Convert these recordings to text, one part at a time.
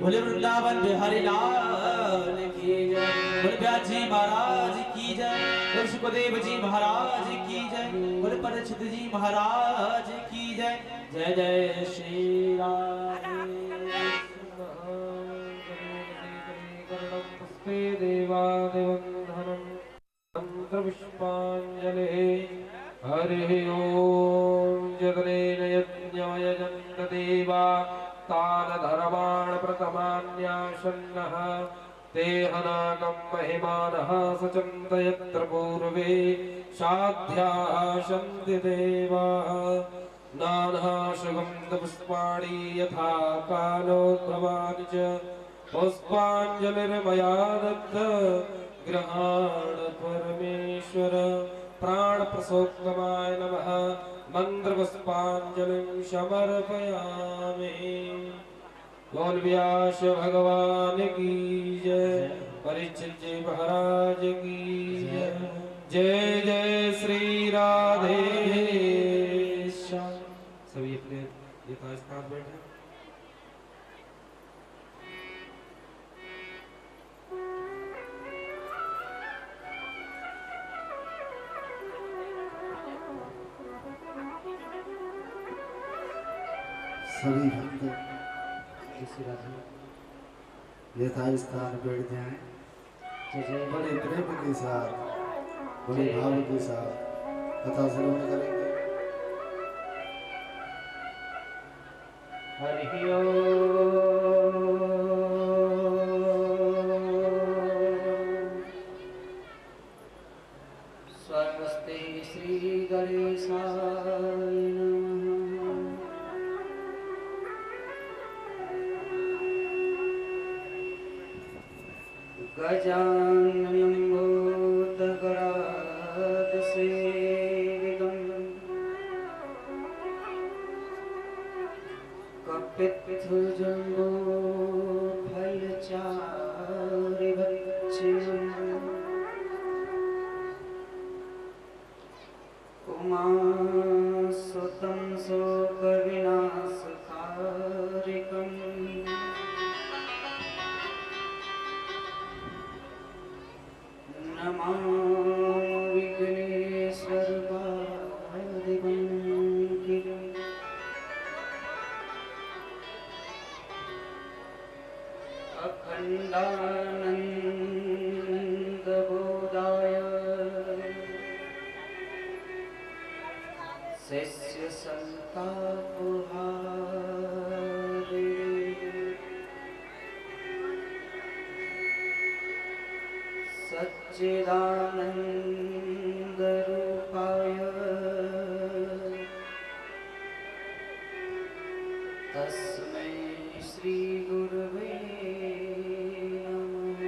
बोले वृंदावन बिहारी लाल की जय, बोले व्यास जी महाराज की जय, बोले सुखदेव जी महाराज की जय, बोले परीक्षित जी महाराज की जय। जय जय श्री राम। देवादिवंदनम मंत्र पुष्पांजलि। हरि ओम। जगनेन यज्ञाय जन्मदेवा तान धर्मान् प्रथमान्याशन्नः ते हनाकं महिमानः सचन्तयत्र पूर्वे साध्याः सन्ति देवाः नानाशुगन्धपुष्पाणि यथा कालोद्भवानि च पुष्पाञ्जलिर्मया दत्त गृहाण परमेश्वर प्राणप्रसोक्तमाय नमः मन्त्रपुष्पाञ्जलिं समर्पयामि। बोल व्यास भगवान की जय, परीक्षित जी महाराज की जय। जय जय श्री राधे श्याम। सभी अपने यथास्थान बैठे। सभी भक्त यथास्थान बैठ जाएं। बड़े प्रेम के साथ, बड़े भाव के साथ कथा श्रवण करेंगे। हरि स्वस्ति श्री गणेशाय नमः। गजाननं भूतगणाधिसेवितं कपित्थजम्बोफलचारुभक्षिणं उमासुतं शोकविनाशकारिकम् नमामि विघ्नेश्वरपादिपङ्कजम् अखण्डानन्दबोधाय शिष्यसन्तापहारिणे सच्चिदानन्दरूपाय तस्मै श्री गुरवे नमः।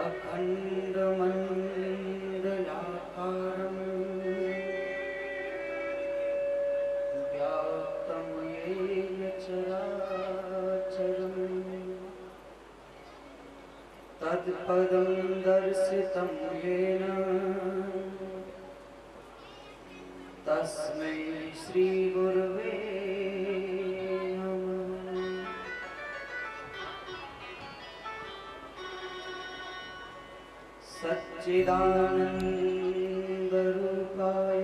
अखण्डमण्डलाकारं व्याप्तं येन चराचरम् तत्पदं दर्शितं येन तस्मै श्री गुरवे नमः। सच्चिदानन्दरूपाय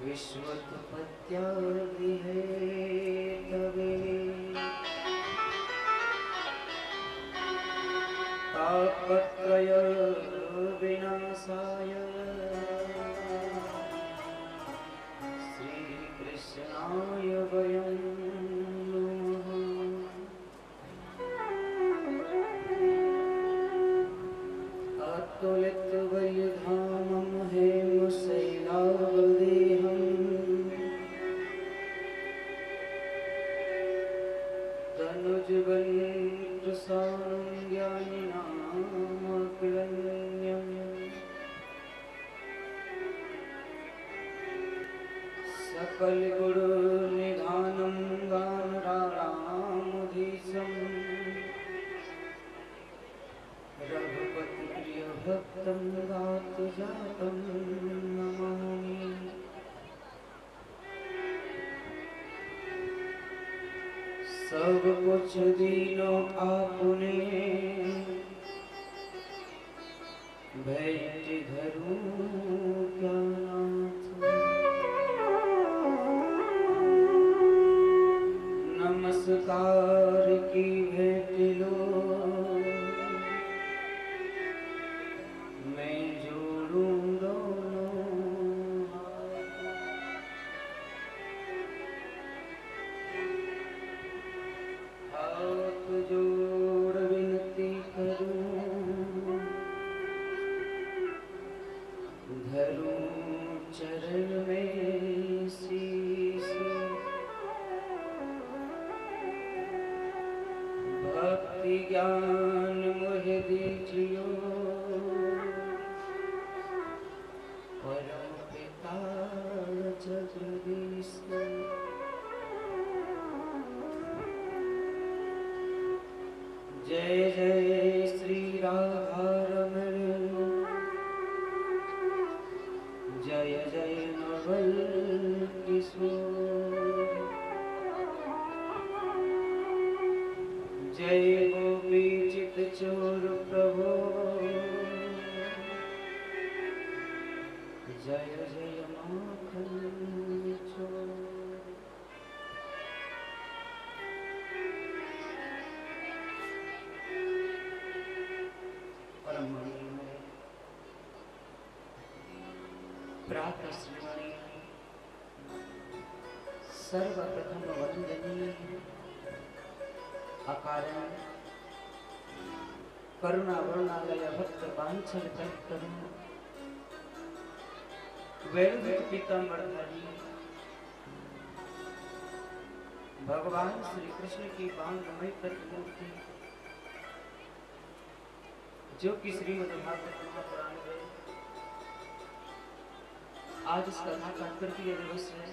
विश्वोत्पत्त्यादिहेतवे तापत्रय विनाशाय श्रीकृष्णाय वयं नमः। अतुलितबलिधामं हेमशैलावदेहं तनुजवन्त्रसानं ज्ञानिनामग्रण्यम् सकलगुणनिधानं गानरारामधीशं रघुपतिप्रियभक्तं गातुजातं नमामि। सब कुछ दीनो आपने भेंट धरूं क्या नाथ। नमस्कार की भेंट लो मैं जोड़ूं दोनों चरण में शीश भक्ति ज्ञान मोहि दीजियो परम पिता जगदीश जय जय श्री राधारमण जय जय नवल किशोर जय गोपी चित चोर प्रभु जय जय माखन चोर परम प्रातः श्रवणीय सर्वप्रथम वंदनीय अकारण करुणा वरुणालय भक्त वांछल करुण वैदिक पीताम्बरधारी भगवान श्री कृष्ण की बांगमय प्रतिमूर्ति जो कि श्रीमद् भागवत महापुराण में आज इस कथा का तृतीय दिवस है।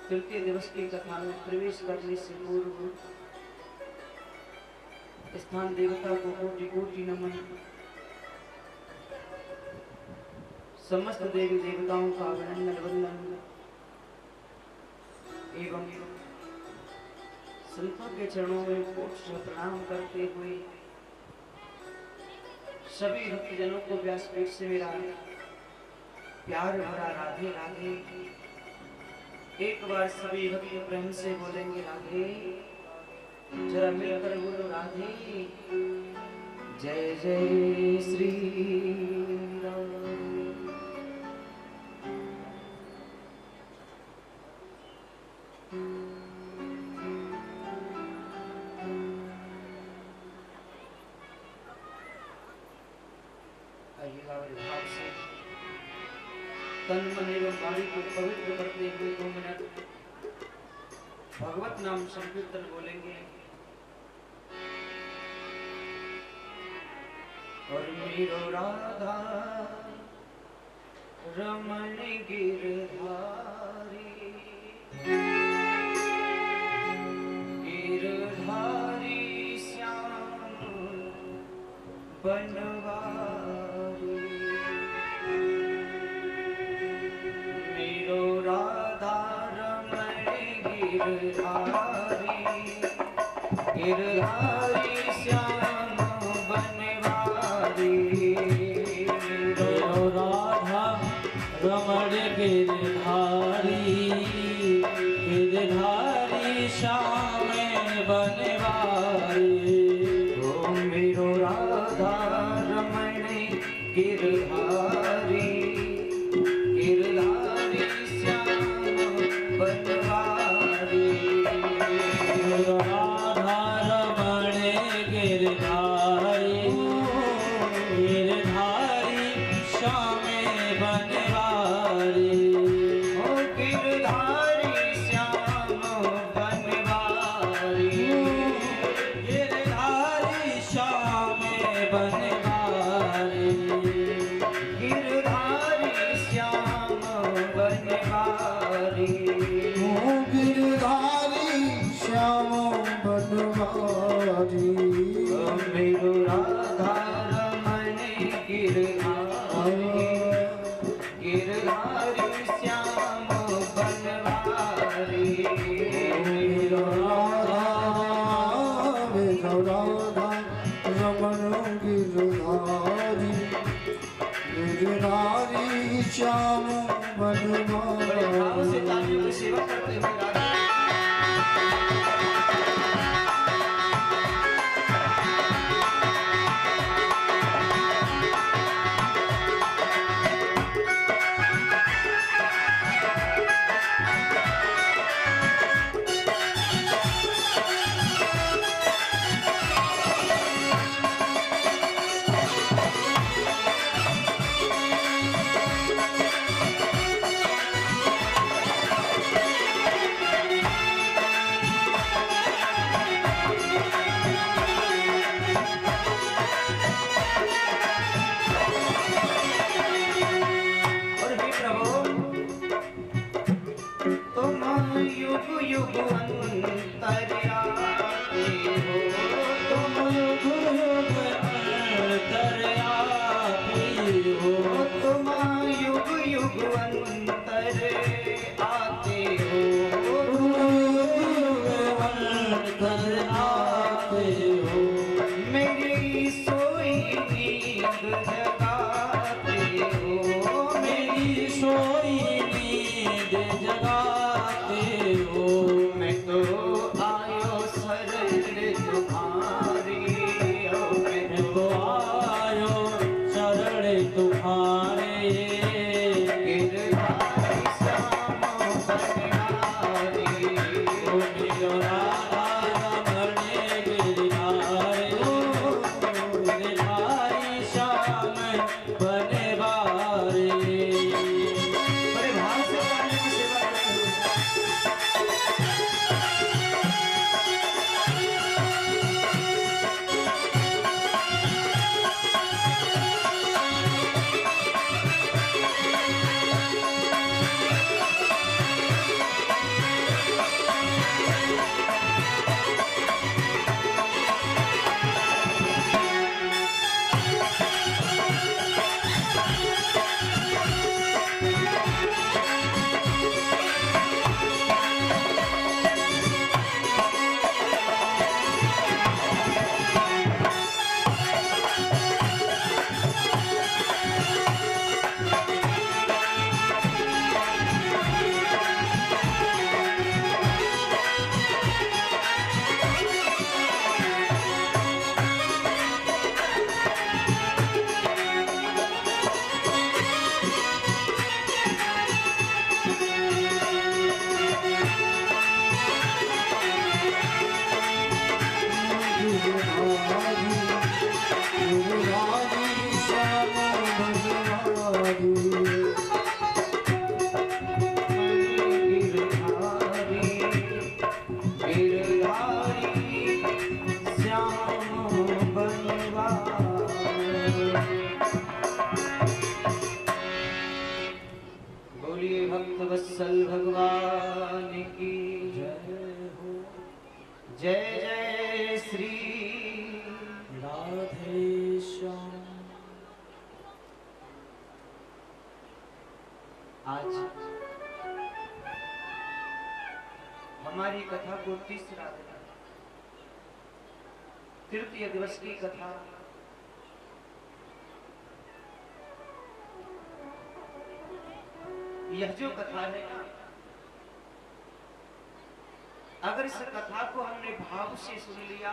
तृतीय दिवस की कथा में प्रवेश करने से पूर्व स्थान देवता को कोटि कोटि नमन। समस्त देवी देवताओं का अभिनंदन वंदन एवं संतों के चरणों में कोटि से प्रणाम करते हुए सभी भक्तजनों को व्यासपीठ से मेरा प्यार भरा राधे राधे। एक बार सभी भक्त प्रेम से बोलेंगे राधे, जरा मिलकर बोलो राधे। जय जय श्री राम। भाव से तन मन एवं वाणी को पवित्र करते हुए 2 मिनट भगवत नाम संकीर्तन बोलेंगे। और मेरो राधा रमण गिरधारी गिरधारी श्याम बनवारी मेरो राधा रमण गिरधारी गिरधारी श्याम बनवारी मेरो राधा रमण गिरधारी गिरधारी श्याम बनवारी। ओ मेरो राधा रमण गिरधारी गिरधारी श्याम बनवारी। राधा रमण गिरधारी गिरधारी श्याम बनवारी। ओ गिरधारी श्याम बनवारी गिरधारी श्याम बनवारी। गिरधारी श्याम बनवारी। गिरधारी श्याम बनवारी। मेरो राधा रमण गिरधारी गिरधारी श्याम बनवारी। मेरो राधा रमण गिरधारी गिरधारी श्याम बड़े भाव से तालियों की सेवा करते हुए राधा युग अंतर आते हो, तुम युग युग अंतर आते हो, तुम युग युग अंतर आते हो, अंतर आते हो। मेरी सोई नींद जगाते हो, मेरी सोई नींद जगाते हो। मैं तो आयो शरण तुम्हारी, मैं तो आयो शरण तुम्हारे। गिरधारी श्याम बनहारी, ओ मेरो राधा रमण गिरधारी, गिरधारी श्याम बनवारे। बड़े भाव से गाने की सेवा करते हो। बोलिए भक्त वत्सल भगवान की जय हो। जय जय श्री राधे श्याम। आज हमारी कथा को तीसरा दिन, तृतीय दिवस की कथा। यह जो कथा है, अगर इस कथा को हमने भाव से सुन लिया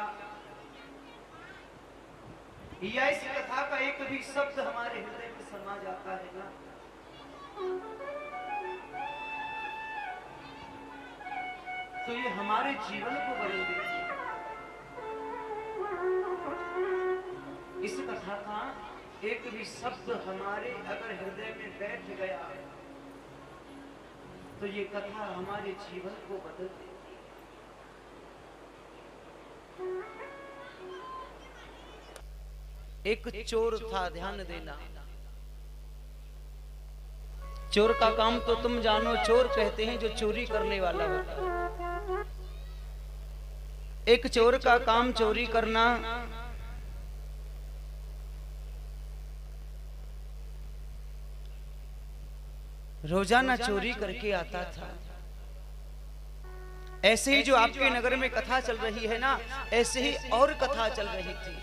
या इस कथा का एक भी शब्द हमारे हृदय में समा जाता है ना, तो ये हमारे जीवन को बदल देती है। इस कथा का एक भी शब्द हमारे अगर हृदय में बैठ गया तो ये कथा हमारे जीवन को बदल देती है। एक चोर था, ध्यान देना। चोर का काम तो तुम जानो, चोर कहते हैं जो चोरी करने वाला होता है। एक चोर का काम चोरी करना। रोजाना चोरी करके आता था। ऐसे ही जो आपके नगर में कथा चल रही है ना, ऐसे ही और कथा चल रही थी।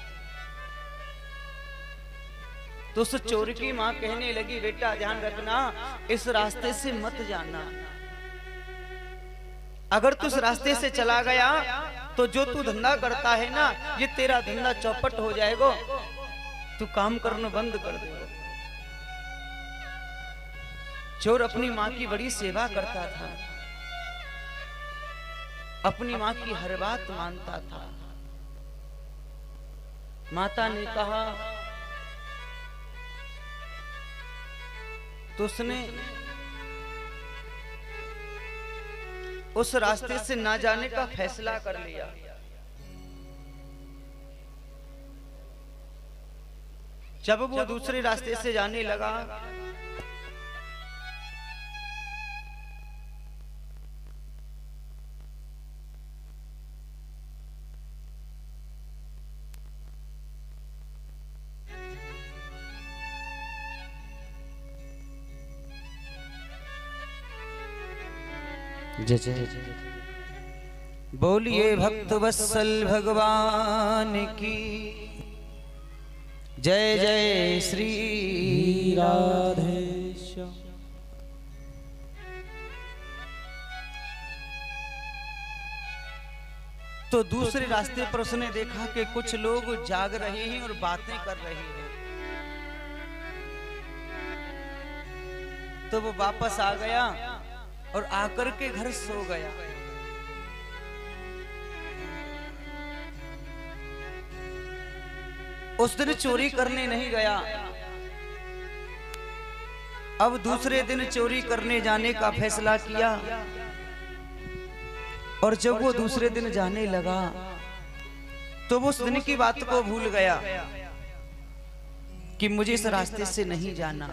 तो उस चोर की मां कहने लगी, बेटा ध्यान रखना, इस रास्ते से मत जाना। अगर तू इस रास्ते से चला गया तो जो तू धंधा करता है ना, ये तेरा धंधा चौपट हो जाएगा, तू काम करना बंद कर देगा। चोर अपनी मां की बड़ी सेवा करता था, अपनी मां की हर बात मानता था। माता ने कहा तो उसने उस रास्ते से ना जाने का फैसला कर लिया। जब वो दूसरे रास्ते से जाने लगा जय जय बोलिए भक्त वत्सल भगवान की जय जय श्री राधेश्याम। तो दूसरे रास्ते पर उसने देखा कि कुछ लोग जाग रहे हैं और बातें कर रहे हैं। तो वो वापस आ गया और आकर के घर सो गया। उस दिन चोरी करने नहीं गया। अब दूसरे दिन चोरी करने जाने का फैसला किया और जब वो दूसरे दिन जाने लगा तो वो उस दिन की बात को भूल गया कि मुझे इस रास्ते से नहीं जाना।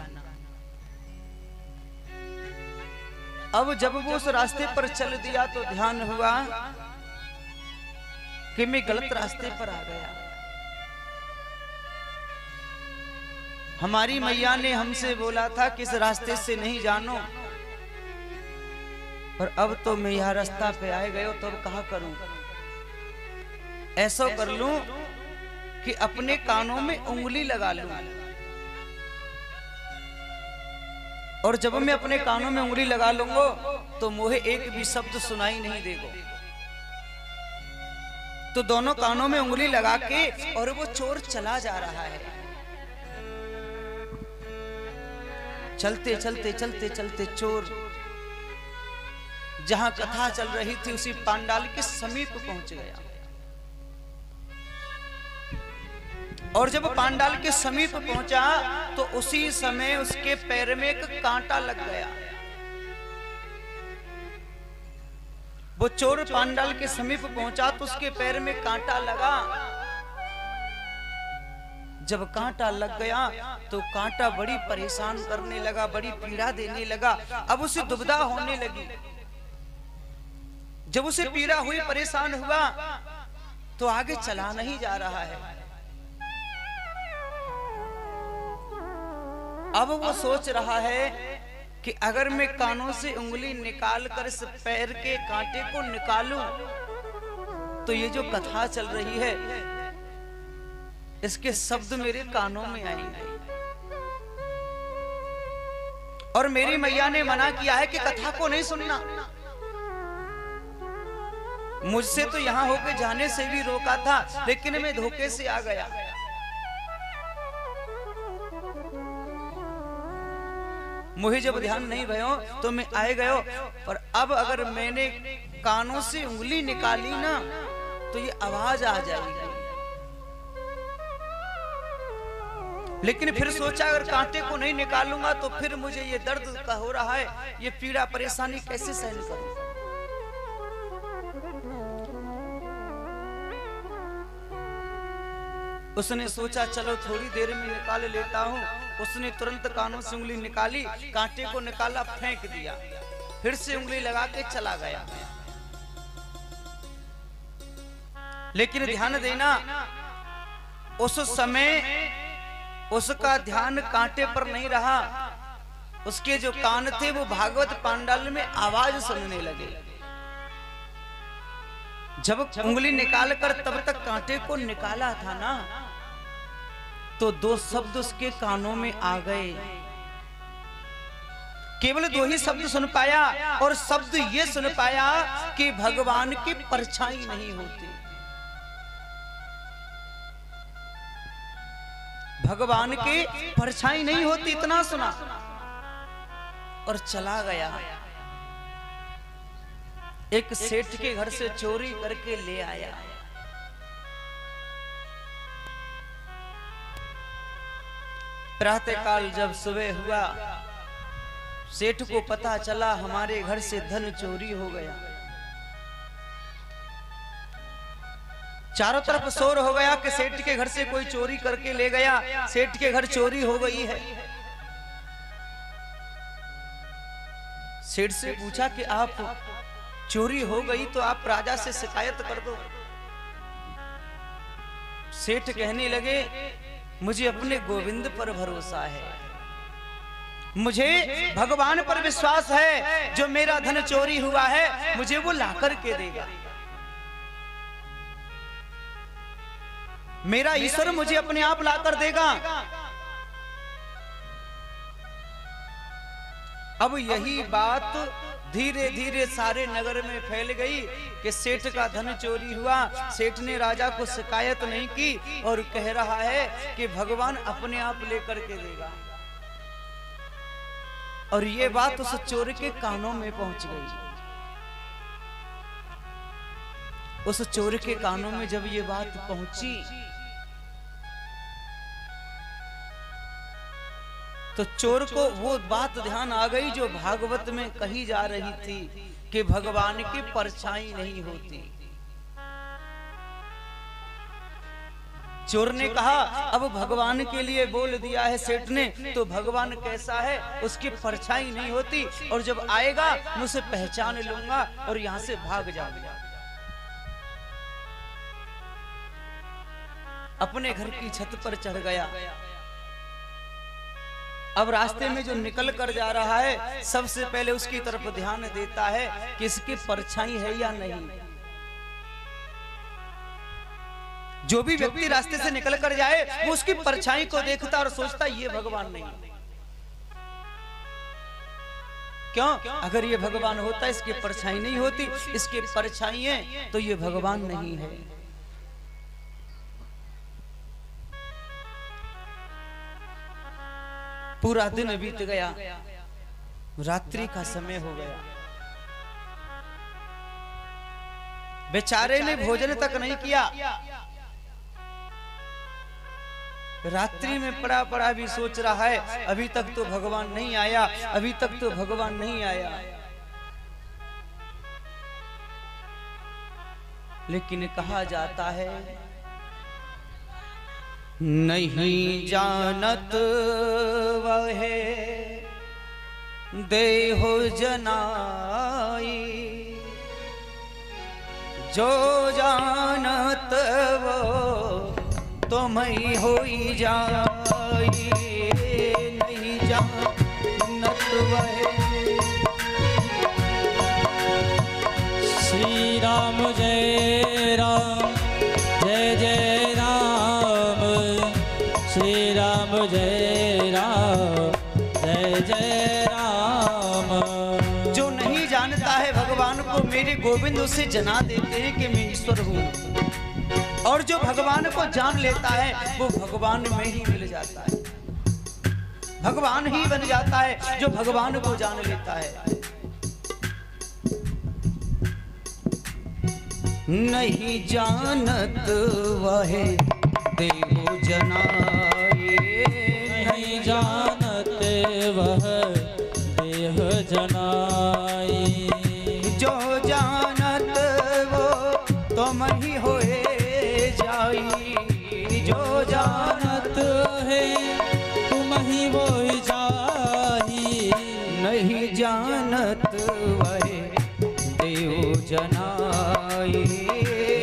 अब जब वो उस रास्ते पर चल दिया तो ध्यान हुआ कि मैं गलत रास्ते पर आ गया। हमारी मैया ने हमसे बोला था कि इस रास्ते से नहीं जानो, और अब तो मैं यह रास्ता पे आए गए तो अब कहा करूं। ऐसा कर लूं कि अपने कानों में उंगली लगा लूं, और जब मैं अपने कानों में उंगली लगा लूंगा तो मुझे एक भी शब्द सुनाई नहीं देगा। तो दोनों कानों में उंगली लगा के और वो चोर चला जा रहा है। चलते चलते चलते चलते चोर जहां कथा चल रही थी उसी पांडाल के समीप पहुंच गया। और जब पांडाल के समीप पहुंचा तो उसी समय उसके पैर में एक कांटा लग गया। वो चोर पांडाल के समीप पहुंचा तो उसके पैर में कांटा लगा। जब कांटा लग गया तो कांटा बड़ी परेशान करने लगा, बड़ी पीड़ा देने लगा। अब उसे दुविधा होने लगी। जब उसे पीड़ा हुई, परेशान हुआ तो आगे चला नहीं जा रहा है। अब वो सोच रहा है कि अगर मैं कानों से उंगली निकाल कर इस पैर के कांटे को निकालूं तो ये जो कथा चल रही है इसके शब्द मेरे कानों में आएंगे। और मेरी मैया ने मना किया है कि कथा को नहीं सुनना। मुझसे तो यहां होकर जाने से भी रोका था, लेकिन मैं धोखे से आ गया। मुझे जब ध्यान नहीं भयो तो मैं आए गयो, पर अब अगर मैंने कानों से उंगली निकाली ना तो ये आवाज आ जाएगी। लेकिन फिर सोचा अगर कांटे को नहीं निकालूंगा तो फिर मुझे ये दर्द का हो रहा है, ये पीड़ा परेशानी कैसे सहन करूं। उसने सोचा चलो थोड़ी देर में निकाल लेता हूं। उसने तुरंत कानों से उंगली निकाली, कांटे को निकाला, फेंक दिया, फिर से उंगली लगा के चला गया। लेकिन ध्यान देना, उस समय उसका ध्यान कांटे पर नहीं रहा। उसके जो कान थे वो भागवत पांडाल में आवाज सुनने लगे। जब उंगली निकालकर तब तक कांटे को निकाला था ना, तो दो शब्द उसके कानों में आ गए। केवल दो ही शब्द सुन पाया, और शब्द ये सुन पाया कि भगवान की परछाई नहीं होती। भगवान की परछाई नहीं होती, इतना सुना और चला गया। एक सेठ के घर से चोरी करके ले आया। प्रातःकाल जब सुबह हुआ, सेठ को पता चला हमारे घर से धन चोरी हो गया। चारों तरफ शोर हो गया कि सेठ के घर से कोई चोरी करके ले गया, सेठ के घर चोरी हो गई है। सेठ से पूछा कि आप चोरी हो गई तो आप राजा से शिकायत कर दो। सेठ कहने लगे मुझे अपने गोविंद पर भरोसा है, मुझे भगवान पर विश्वास है, जो मेरा धन चोरी हुआ है मुझे वो ला करके देगा। मेरा ईश्वर मुझे अपने आप ला कर देगा। अब यही बात धीरे धीरे सारे नगर में फैल गई कि सेठ का धन चोरी हुआ। सेठ ने राजा को शिकायत नहीं की और कह रहा है कि भगवान अपने आप लेकर के देगा। और ये बात उस चोर के कानों में पहुंच गई। उस चोर के कानों में जब ये बात पहुंची तो चोर को वो बात ध्यान आ गई जो भागवत में कही जा रही थी कि भगवान की परछाई नहीं होती। चोर ने कहा अब भगवान के लिए बोल दिया है सेठ ने, तो भगवान कैसा है उसकी परछाई नहीं होती, और जब आएगा मैं उसे पहचान लूंगा और यहां से भाग जाऊंगा। अपने घर की छत पर चढ़ गया। अब रास्ते में जो निकल कर जा रहा है सबसे पहले उसकी तरफ ध्यान देता है कि इसकी परछाई है या नहीं। जो भी व्यक्ति रास्ते से निकल कर जाए वो उसकी परछाई को देखता और सोचता ये भगवान नहीं। क्यों? अगर ये भगवान होता इसकी परछाई नहीं होती, इसकी परछाई है तो ये भगवान नहीं है। पूरा दिन बीत गया, रात्रि का समय हो गया। बेचारे ने भोजन तक नहीं किया। रात्रि में पड़ा पड़ा भी सोच रहा है अभी तक तो भगवान नहीं आया, अभी तक तो भगवान नहीं आया। लेकिन कहा जाता है नहीं जानत वह देहो जनाई, जो जानत वो तुम्हें होई जाई। नहीं जानत वह। श्री राम जय राम, जय जय राम। श्री राम जय राम, जय जय राम। जो नहीं जानता है भगवान को मेरे गोविंद उसे जना देते हैं कि मैं ईश्वर हूँ, और जो भगवान को जान लेता है वो भगवान में ही मिल जाता है, भगवान ही बन जाता है जो भगवान को जान लेता है। नहीं जानत वह देव जनाए, नहीं जानत वह देह जनाई। जो जानत वो तुम ही होए जाई। जो जानत है तुम ही वो जाई। नहीं जानत वह देव जनाई।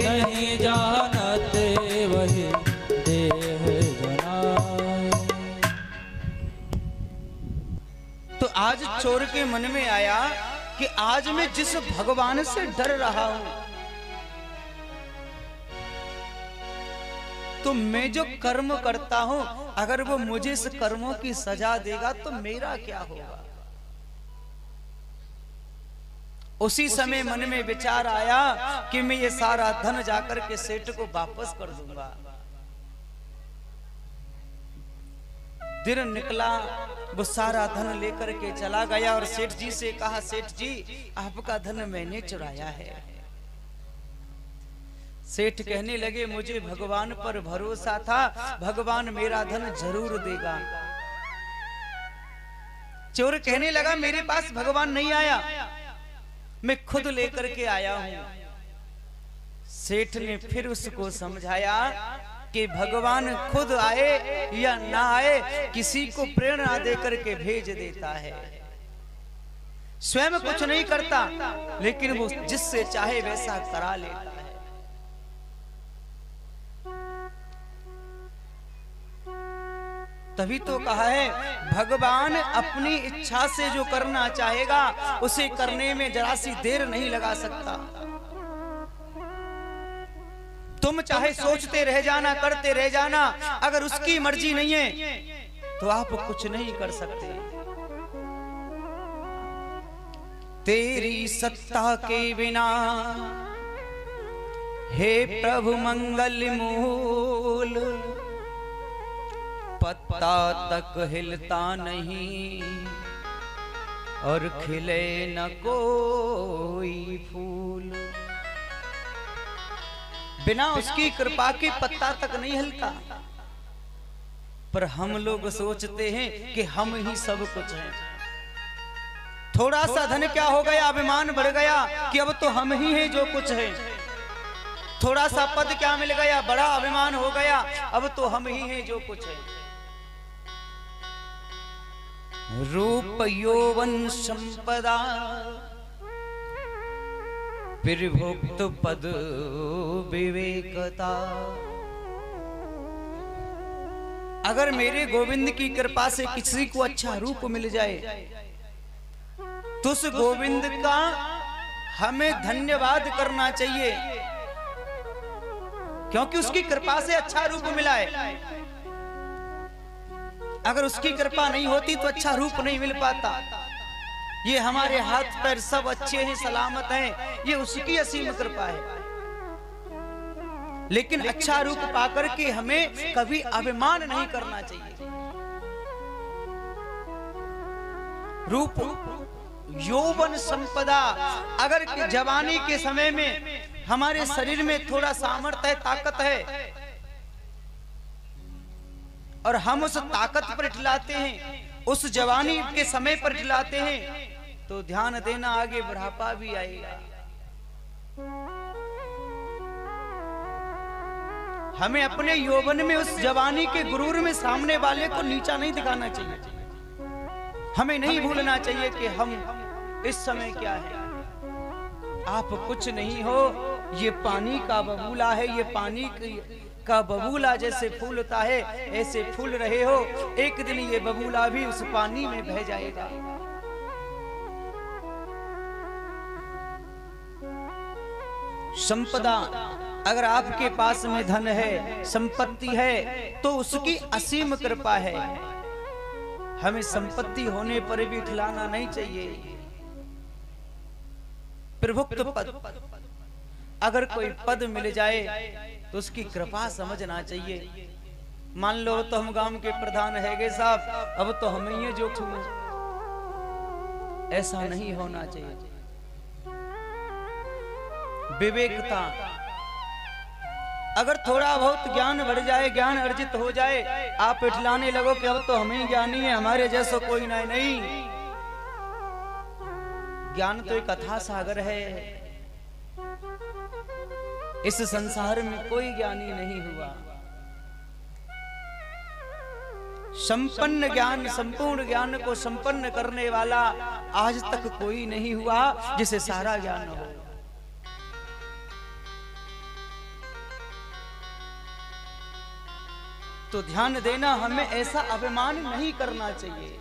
नहीं जानत वह देह जनाई। तो आज चोर के मन में आया कि आज मैं जिस भगवान से डर रहा हूं, तो मैं जो कर्म करता हूं अगर वो मुझे इस कर्मों की सजा देगा तो मेरा क्या होगा। उसी समय मन में विचार आया कि मैं ये सारा धन जाकर के सेठ को वापस कर दूंगा। दिन निकला, वो सारा धन लेकर के चला गया और सेठ जी से कहा सेठ जी आपका धन मैंने चुराया है। सेठ कहने लगे मुझे भगवान पर भरोसा था, भगवान मेरा धन जरूर देगा। चोर कहने लगा मेरे पास भगवान नहीं आया, मैं खुद लेकर के आया हूं। सेठ ने फिर उसको समझाया कि भगवान खुद आए या ना आए किसी को प्रेरणा देकर के भेज देता है। स्वयं कुछ नहीं करता लेकिन वो जिससे चाहे वैसा करा लेता है। तभी तो कहा है भगवान अपनी इच्छा से जो करना चाहेगा उसे करने में जरा सी देर नहीं लगा सकता। तुम चाहे सोचते रह जाना, करते रह जाना, अगर उसकी मर्जी नहीं है तो आप कुछ नहीं कर सकते। तेरी सत्ता के बिना हे प्रभु मंगल मूल, पत्ता तक हिलता नहीं और खिले न कोई फूल। बिना उसकी कृपा के पत्ता तक नहीं हिलता। पर हम लोग सोचते हैं कि हम ही सब कुछ हैं। थोड़ा सा धन क्या हो गया, अभिमान बढ़ गया कि अब तो हम ही हैं जो कुछ है। थोड़ा सा पद क्या मिल गया, बड़ा अभिमान हो गया, अब तो हम ही हैं जो कुछ है। रूप यौवन संपदा प्रभुक्त पद विवेकता। अगर मेरे गोविंद की कृपा से किसी को अच्छा रूप मिल जाए तो उस गोविंद का हमें धन्यवाद करना चाहिए, क्योंकि उसकी कृपा से अच्छा रूप मिला है। अगर उसकी कृपा नहीं होती तो अच्छा रूप नहीं मिल पाता। ये हमारे हाथ पैर सब अच्छे हैं, सलामत हैं, ये उसकी असीम कृपा है। लेकिन अच्छा रूप पाकर के हमें कभी अभिमान नहीं करना चाहिए। रूप यौवन संपदा। अगर जवानी के समय में हमारे शरीर में थोड़ा सामर्थ्य है, ताकत है, और हम उस ताकत पर ठिलाते हैं, उस जवानी के समय पर ठिलाते हैं, तो ध्यान देना आगे बुढ़ापा भी आएगा। हमें अपने यौवन में उस जवानी के गुरूर में सामने वाले को नीचा नहीं दिखाना चाहिए। हमें नहीं भूलना चाहिए कि हम इस समय क्या है। आप कुछ नहीं हो, ये पानी का बबूला है। ये पानी का बबूला जैसे फूलता है, ऐसे फूल रहे हो। एक दिन ये बबूला भी उस पानी में बह जाएगा। संपदा। अगर आपके पास में धन है, संपत्ति है, तो उसकी असीम कृपा है। हमें संपत्ति होने पर भी ठिलाना नहीं चाहिए। प्रभुक्त पद। अगर कोई पद मिल जाए तो उसकी कृपा समझना चाहिए। मान लो तो हम गांव के प्रधान हैगे साहब, अब तो हम ही जो छुए। ऐसा नहीं होना चाहिए। विवेकता। अगर थोड़ा बहुत ज्ञान बढ़ जाए, ज्ञान अर्जित हो जाए, आप इठलाने लगो कि अब तो हम ही ज्ञानी है, हमारे जैसा कोई नहीं। ज्ञान तो एक अथाह सागर है। इस संसार में कोई ज्ञानी नहीं हुआ। संपन्न ज्ञान, संपूर्ण ज्ञान को संपन्न करने वाला आज तक कोई नहीं हुआ जिसे सारा ज्ञान हो। तो ध्यान देना, हमें ऐसा अभिमान नहीं करना चाहिए।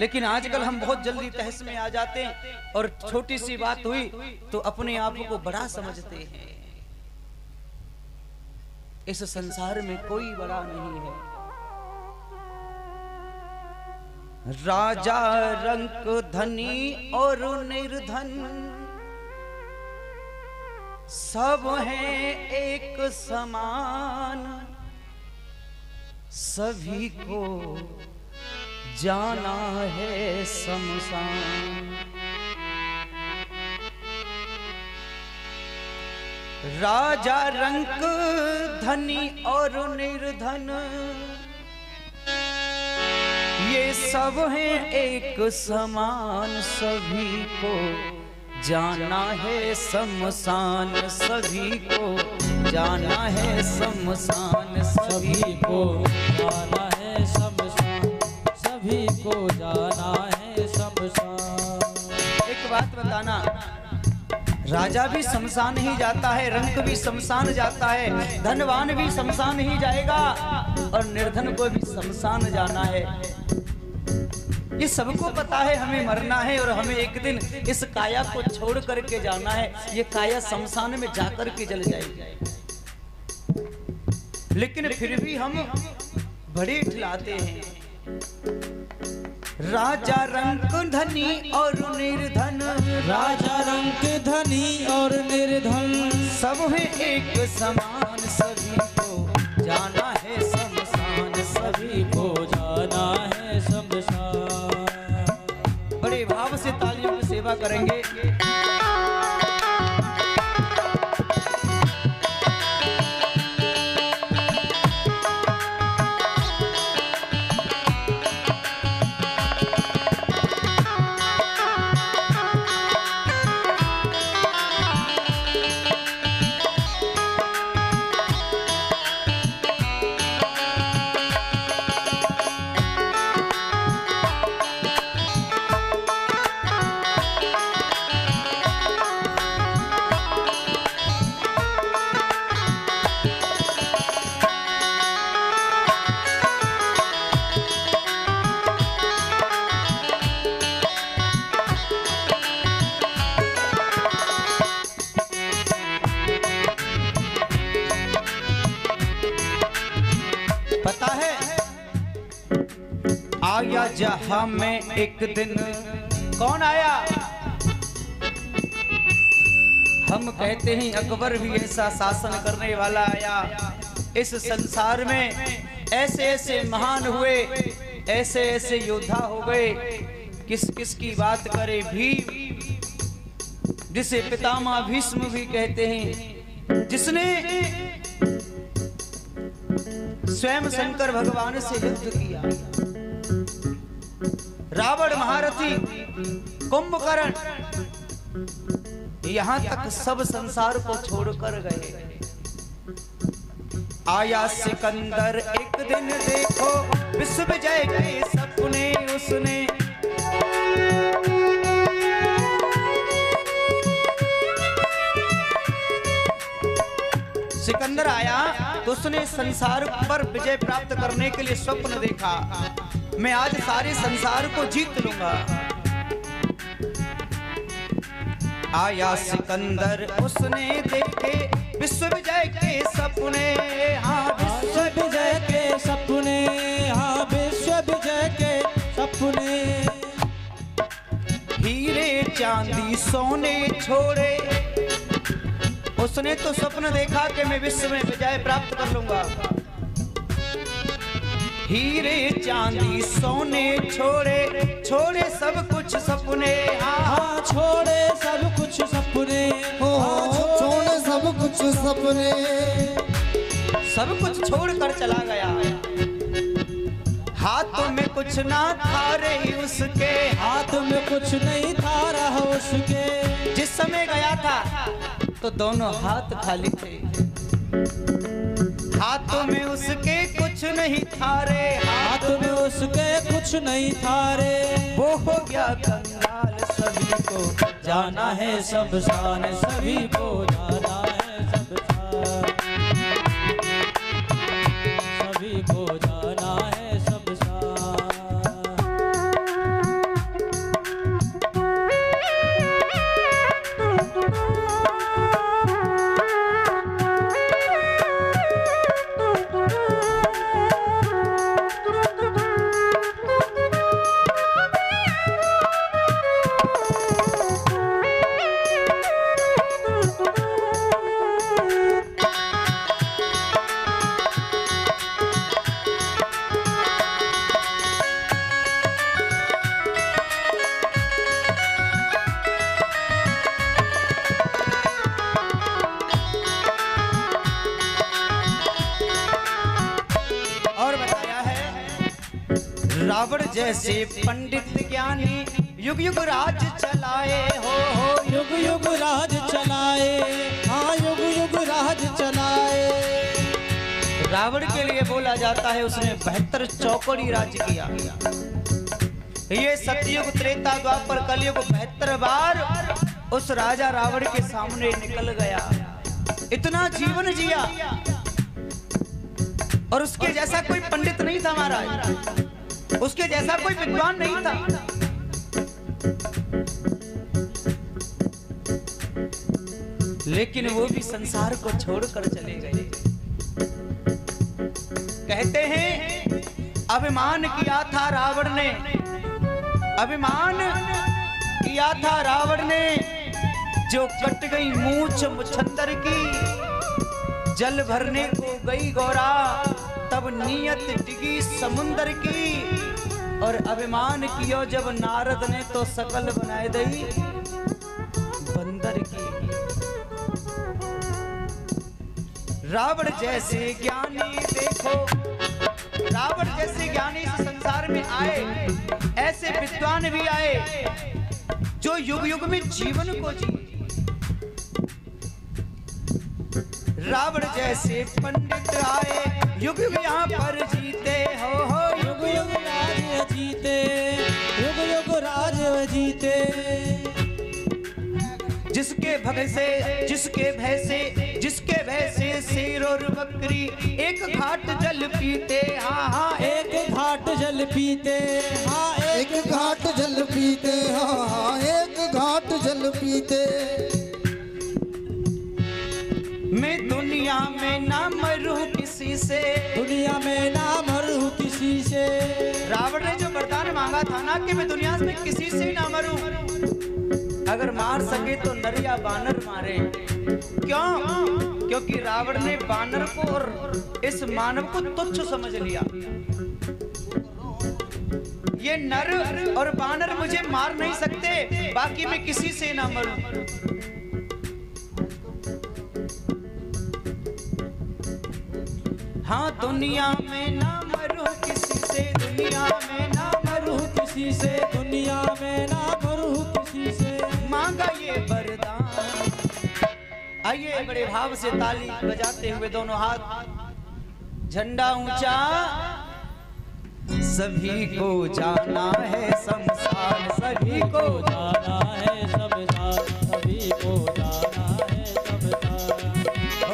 लेकिन आजकल हम बहुत जल्दी तहस में आ जाते हैं और छोटी सी बात हुई तो अपने आप को बड़ा समझते हैं। इस संसार में कोई बड़ा नहीं है। राजा रंक धनी और निर्धन सब हैं एक समान, सभी को जाना है शमशान। राजा रंक धनी और निर्धन ये सब हैं एक समान, सभी को जाना है शमशान, सभी को जाना है शमशान, सभी को जाना है शमशान, सभी को जाना है शमशान। एक बात बताना, राजा भी शमशान ही जाता है, रंक भी शमशान जाता है, धनवान भी शमशान ही जाएगा। और निर्धन को भी शमशान जाना है। ये सबको पता है हमें मरना है और हमें एक दिन इस काया को छोड़ करके जाना है। ये काया शमशान में जाकर के जल जाएगी, लेकिन फिर भी हम बड़े ठिलाते हैं। राजा रंक धनी और निर्धन, राजा रंक धनी और निर्धन, सब है एक समान, सभी को जाना है शमशान, सभी को जाना है शमशान। बड़े भाव से तालियों की सेवा करेंगे। आया जहां में एक दिन, कौन आया? हम कहते हैं अकबर भी ऐसा शासन करने वाला आया। इस संसार में ऐसे ऐसे महान हुए, ऐसे ऐसे योद्धा हो गए, किस किस की बात करे भीम, जिसे पितामह भीष्म भी कहते हैं, जिसने स्वयं शंकर भगवान से युद्ध किया। रावण महारथी, कुंभकर्ण, यहां तक सब संसार को छोड़कर गए। आया सिकंदर एक दिन, देखो विश्व विजय के सपने उसने, सिकंदर आया तो उसने संसार पर विजय प्राप्त करने के लिए स्वप्न देखा, मैं आज सारे संसार को जीत लूंगा। आया सिकंदर, उसने देखे विश्व विजय के सपने, हाँ विश्व विजय के सपने, हाँ विश्व विजय के सपने। हीरे चांदी सोने छोड़े, उसने तो स्वप्न देखा कि मैं विश्व में विजय प्राप्त कर लूंगा। हीरे चांदी सोने छोड़े, छोड़े सब कुछ सपने, हाँ छोड़े सब कुछ सपने, छोड़े सब कुछ सपने, सब कुछ छोड़कर चला गया। हाथों में कुछ ना था रे उसके, हाथ में कुछ नहीं था रहा उसके। जिस समय गया था तो दोनों हाथ खाली थे, हाथों में उसके कुछ नहीं था रे, हाथ में उसके कुछ नहीं था रे। वो हो गया कंगाल, सभी को जाना है शमशान, सभी को जाना है शमशान, सभी को जाना है शमशान। रावण जैसे पंडित ज्ञानी युग युग राज चलाए, हो युग युग राज चलाए, हाँ युग युग राज चलाए। रावण के लिए बोला जाता है उसने 72 चौकोड़ी राज्य किया। ये सतयुग त्रेता द्वापर कलयुग 72 बार उस राजा रावण के सामने निकल गया, इतना जीवन जिया। और उसके जैसा कोई पंडित नहीं था महाराज, उसके जैसा कोई विद्वान नहीं था। लेकिन वो भी संसार को छोड़कर चले गए। कहते हैं अभिमान किया था रावण ने, अभिमान किया था रावण ने, जो कट गई मूंछ मुछंदर की, जल भरने को गई गौरा तब नियत डिगी समुंदर की। और अभिमान कियो जब नारद ने तो सकल बनाए दई बंदर की। रावण जैसे ज्ञानी देखो, रावण जैसे ज्ञानी इस संसार में आए, ऐसे विद्वान भी आए जो युग युग में जीवन को जी। रावण जैसे पंडित आए, युग युग यहाँ पर जीते हो, युग युग राज जीते, युग युग राज जीते। जिसके भय से, जिसके भय से, जिसके भय से शेर और बकरी एक घाट जल पीते। हाँ हाँ एक घाट जल पीते, हाँ एक घाट जल पीते, हाँ एक घाट जल पीते। मैं दुनिया में ना मरूं किसी से, दुनिया में ना मरूं किसी से। रावण ने जो वरदान मांगा था ना कि मैं दुनिया में किसी से ना मरूं, अगर मार सके तो नर या बानर मारे। क्यों? क्योंकि रावण ने बानर को और इस मानव को तुच्छ समझ लिया। ये नर और बानर मुझे मार नहीं सकते, बाकी मैं किसी से ना मरूं। हाँ दुनिया में ना मरूं किसी से, दुनिया में ना मरूं किसी से, दुनिया में ना मरूं किसी से। मांगा ये वरदान। आइए बड़े भाव से ताली बजाते हुए दोनों हाथ, झंडा ऊंचा। सभी को जाना है शमशान, सभी को जाना है शमशान, सभी को जाना है शमशान। ओ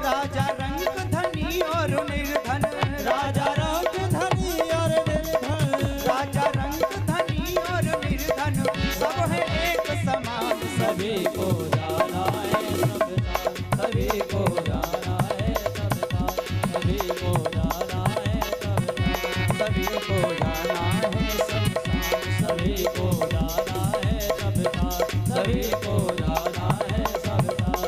राजा रंग धनी और निर्धन, राजा रंग धनी और निर्धन, राजा रंग धनी और निर्धन, सब है एक समान। सभी को जाना है शमशान, सभी को जाना है शमशान, सभी को जाना है शमशान, सभी को जाना है शमशान, सभी को जाना है शमशान, सभी को जाना है शमशान।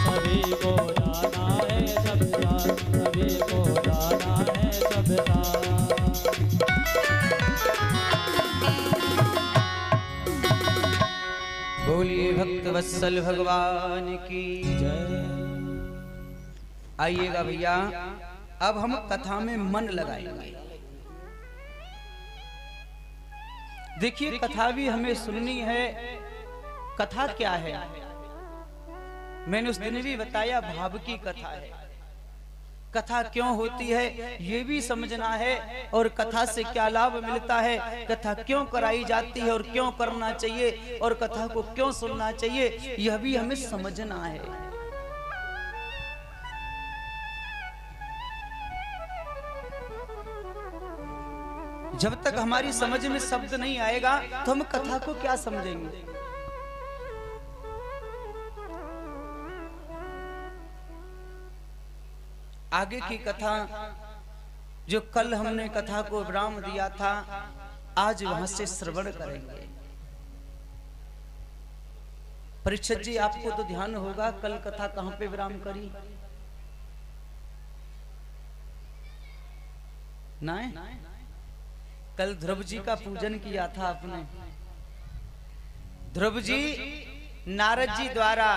सभी को जाना है शमशान, सभी को जाना है शमशान। बोलिए भक्त वत्सल भगवान की जय। आइएगा भैया, अब हम कथा में मन लगाएंगे। देखिए कथा भी हमें सुननी है। कथा क्या है? मैंने उस दिन भी बताया, भाव की कथा है। कथा क्यों होती है ये भी समझना है, और कथा से क्या लाभ मिलता है, कथा क्यों कराई जाती है और क्यों करना चाहिए, और कथा को क्यों सुनना चाहिए, यह भी हमें समझना है। जब तक हमारी समझ में शब्द नहीं आएगा तो हम कथा को क्या समझेंगे। आगे की कथा जो कल हमने कथा को विराम दिया था, आज वहां से श्रवण करेंगे। परीक्षित जी आपको तो ध्यान होगा कल कथा कहां पे विराम करी ना? कल ध्रुव जी का पूजन किया था आपने। ध्रुव जी नारद जी द्वारा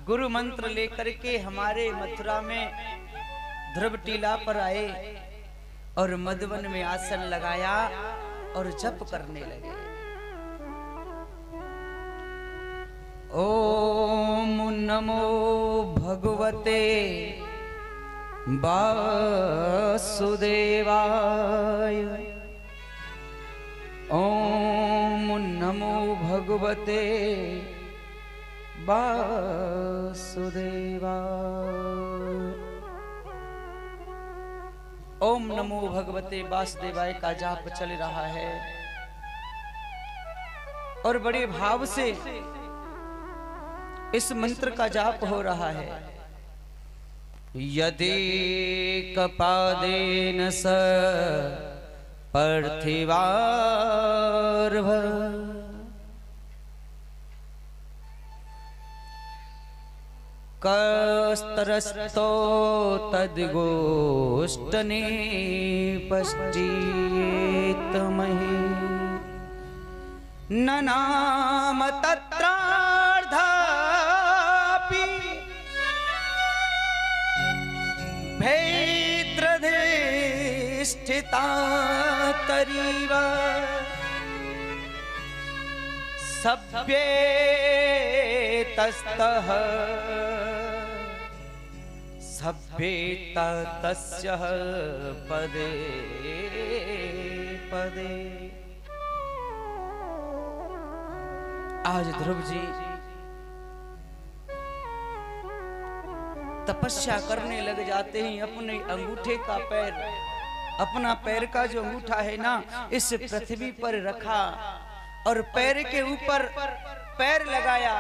गुरु मंत्र लेकर के हमारे मथुरा में ध्रुव टीला पर आए और मधुवन में आसन लगाया और जप करने लगे। ओम नमो भगवते वासुदेवाय, ओम नमो भगवते वासुदेवाय। ओम नमो भगवते वासुदेवाय का जाप चल रहा है और बड़े भाव से इस मंत्र का जाप हो रहा है। यदि कपादेन स पार्थिवार्भ कस्तरस्तो तद्गोष्ठने पश्चितमहि न नाम तत्रार्धापि भैद्रधिष्ठिता तरीव सभ्येतस्तः सभ्येत तस्य पदे पदे। आज ध्रुव जी तपस्या करने लग जाते हैं। अपने अंगूठे का पैर, अपना पैर का जो अंगूठा है ना, इस पृथ्वी पर रखा और पैर के ऊपर पैर लगाया,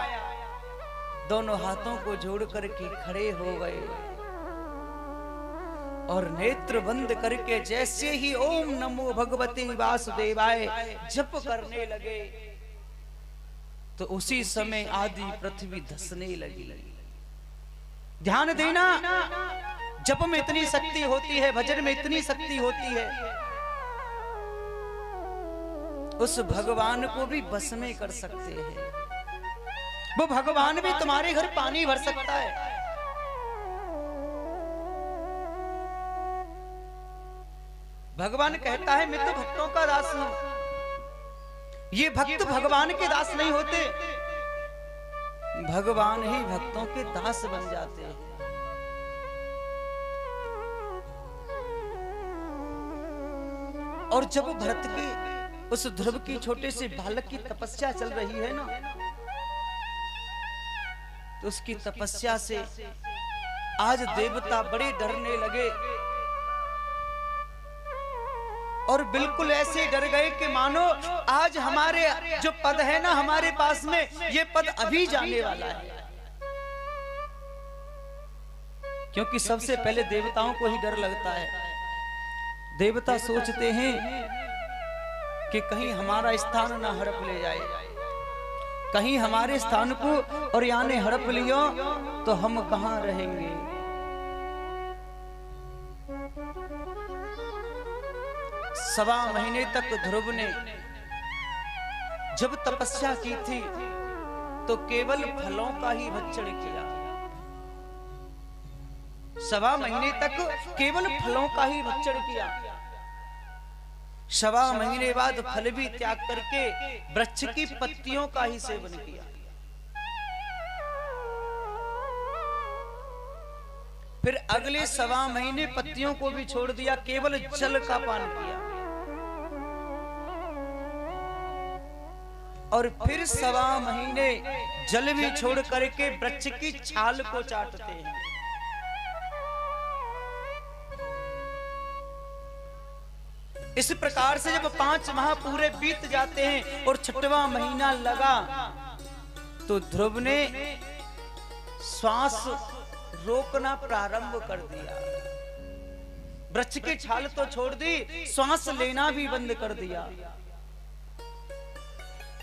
दोनों हाथों को जोड़ करके खड़े हो गए और नेत्र बंद करके जैसे ही ओम नमो भगवते वासुदेवाय जप करने लगे तो उसी समय आदि पृथ्वी धसने लगी। ध्यान देना, जप में इतनी शक्ति होती है, भजन में इतनी शक्ति होती है, उस भगवान को भी बस में कर सकते हैं। वो भगवान भी तुम्हारे घर पानी भर सकता है। भगवान कहता है मैं तो भक्तों का दास हूं। ये भक्त भगवान के दास नहीं होते, भगवान ही भक्तों के दास बन जाते हैं। और जब भरत की उस ध्रुव की छोटे से बालक की तपस्या चल रही है ना, तो उसकी तपस्या से आज देवता बड़े डरने लगे और बिल्कुल ऐसे डर गए कि मानो आज हमारे जो पद है ना हमारे पास में, ये पद अभी जाने वाला है। क्योंकि सबसे पहले देवताओं को ही डर लगता है। देवता सोचते हैं कि कहीं हमारा स्थान ना हड़प ले जाए, कहीं हमारे स्थान को और यानी हड़प लियो तो हम कहां रहेंगे। सवा महीने तक ध्रुव ने जब तपस्या की थी तो केवल फलों का ही भक्षण किया। सवा महीने तक केवल फलों का ही भक्षण किया। सवा महीने बाद फल भी त्याग करके वृक्ष की पत्तियों का ही सेवन किया। फिर अगले सवा महीने पत्तियों को भी छोड़ दिया, केवल जल का पान किया। और फिर सवा महीने जल भी छोड़ करके वृक्ष की छाल को चाटते हैं। इस प्रकार से जब 5 माह पूरे बीत जाते हैं और 6वां महीना लगा तो ध्रुव ने श्वास रोकना प्रारंभ कर दिया। वृक्ष की छाल तो छोड़ दी, श्वास लेना भी बंद कर दिया।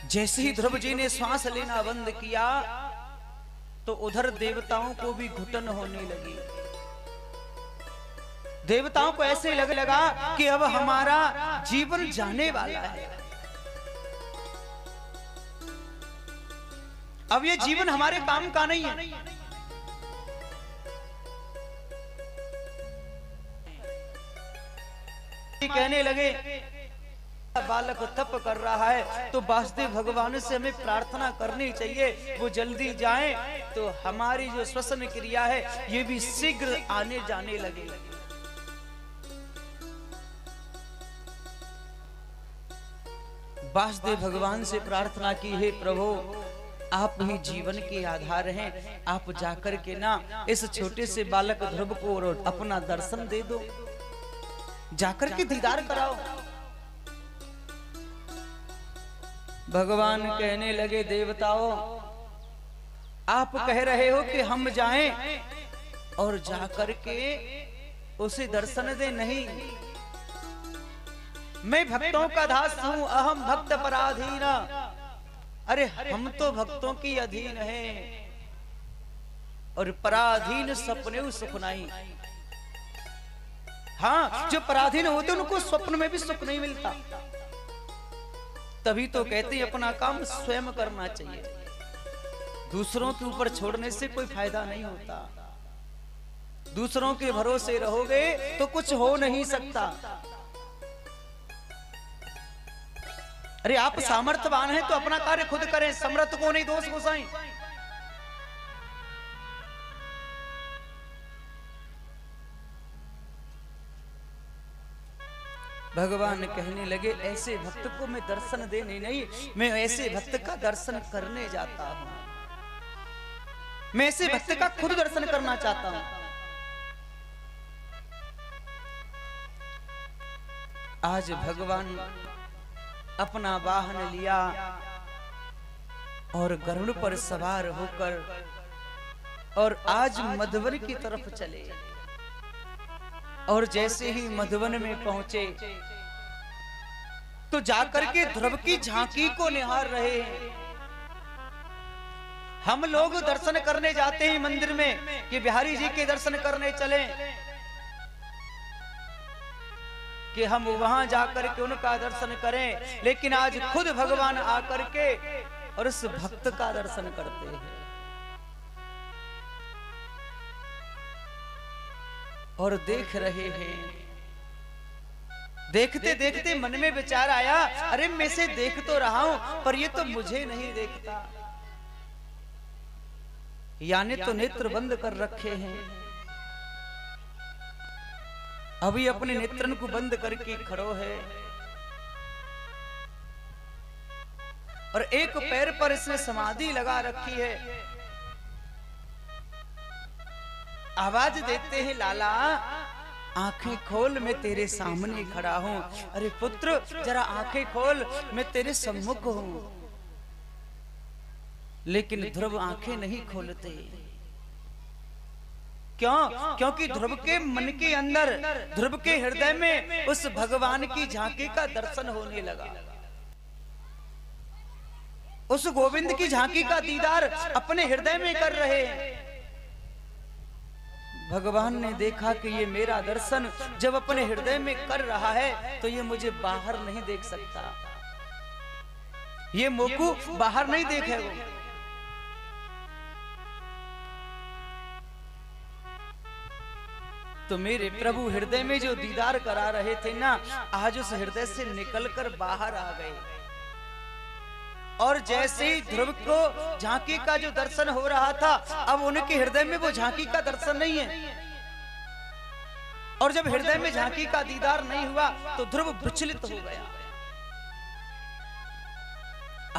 जैसे ही ध्रुव जी ने श्वास लेना बंद किया तो उधर देवताओं को भी घुटन होने लगी। देवताओं को ऐसे लगा कि अब हमारा जीवन जाने वाला है, अब ये जीवन हमारे काम का नहीं है। कहने लगे बालक तप कर रहा है तो वासुदेव भगवान से हमें प्रार्थना करनी चाहिए, वो जल्दी जाएं तो हमारी जो श्वसन क्रिया है ये भी शीघ्र आने जाने लगे। वासुदेव भगवान से प्रार्थना की, हे प्रभु आप ही जीवन के आधार हैं। आप जाकर के ना इस छोटे से बालक ध्रुव को और अपना दर्शन दे दो, जाकर के दीदार कराओ। भगवान कहने लगे, देवताओं आप कह रहे हो कि हम जाएं और जाकर के उसे दर्शन दे, नहीं, मैं भक्तों का दास हूं, अहम भक्त पराधीन। अरे हम तो भक्तों की अधीन हैं और पराधीन सपने सुखनाई। हाँ, जो पराधीन होते उनको स्वप्न में भी सुख नहीं मिलता। तभी तो कहते हैं अपना काम स्वयं करना चाहिए, दूसरों के ऊपर छोड़ने से कोई फायदा नहीं होता। दूसरों के भरोसे रहोगे तो कुछ हो नहीं सकता। अरे आप सामर्थ्यवान हैं तो अपना कार्य खुद करें, समर्थ को नहीं दोष गोसाई। भगवान कहने लगे, ऐसे भक्त को मैं दर्शन देने नहीं, मैं ऐसे भक्त का दर्शन करने जाता हूं। मैं ऐसे भक्त का खुद दर्शन करना चाहता हूं। आज भगवान अपना वाहन लिया और गरुड़ पर सवार होकर और आज मधुवन की तरफ चले। और जैसे ही मधुवन में पहुंचे तो जाकर के ध्रुव की झांकी को निहार रहे हैं। हम लोग दर्शन करने जाते हैं मंदिर में कि बिहारी जी के दर्शन करने चले, कि हम वहां जाकर के उनका दर्शन करें, लेकिन आज खुद भगवान आकर के और उस भक्त का दर्शन करते हैं। और देख रहे हैं, देखते देखते मन में विचार आया, अरे मैं से देख तो रहा हूं पर ये तो मुझे नहीं देखता। यानी तो नेत्र बंद कर रखे हैं, अभी अपने नेत्रन को बंद करके खड़ो है और एक पैर पर इसने समाधि लगा रखी है। आवाज देते हैं, लाला आंखें खोल, मैं तेरे सामने खड़ा हूं। अरे पुत्र जरा आंखें खोल, मैं तेरे सम्मुख हूं। लेकिन ध्रुव आंखें नहीं खोलते। क्यों? क्योंकि ध्रुव के मन के अंदर, ध्रुव के हृदय में उस भगवान की झांकी का दर्शन होने लगा। उस गोविंद की झांकी का दीदार अपने हृदय में कर रहे हैं। भगवान ने देखा कि ये मेरा दर्शन जब अपने हृदय में कर रहा है तो ये मुझे बाहर नहीं देख सकता, ये मोकू बाहर नहीं देखेगा। तो मेरे प्रभु हृदय में जो दीदार करा रहे थे ना, आज उस हृदय से निकलकर बाहर आ गए। और जैसे ही ध्रुव को झांकी का जो दर्शन हो रहा था, अब उनके हृदय में वो झांकी का दर्शन नहीं है। और जब हृदय में झांकी का दीदार नहीं हुआ तो ध्रुव विचलित हो गया।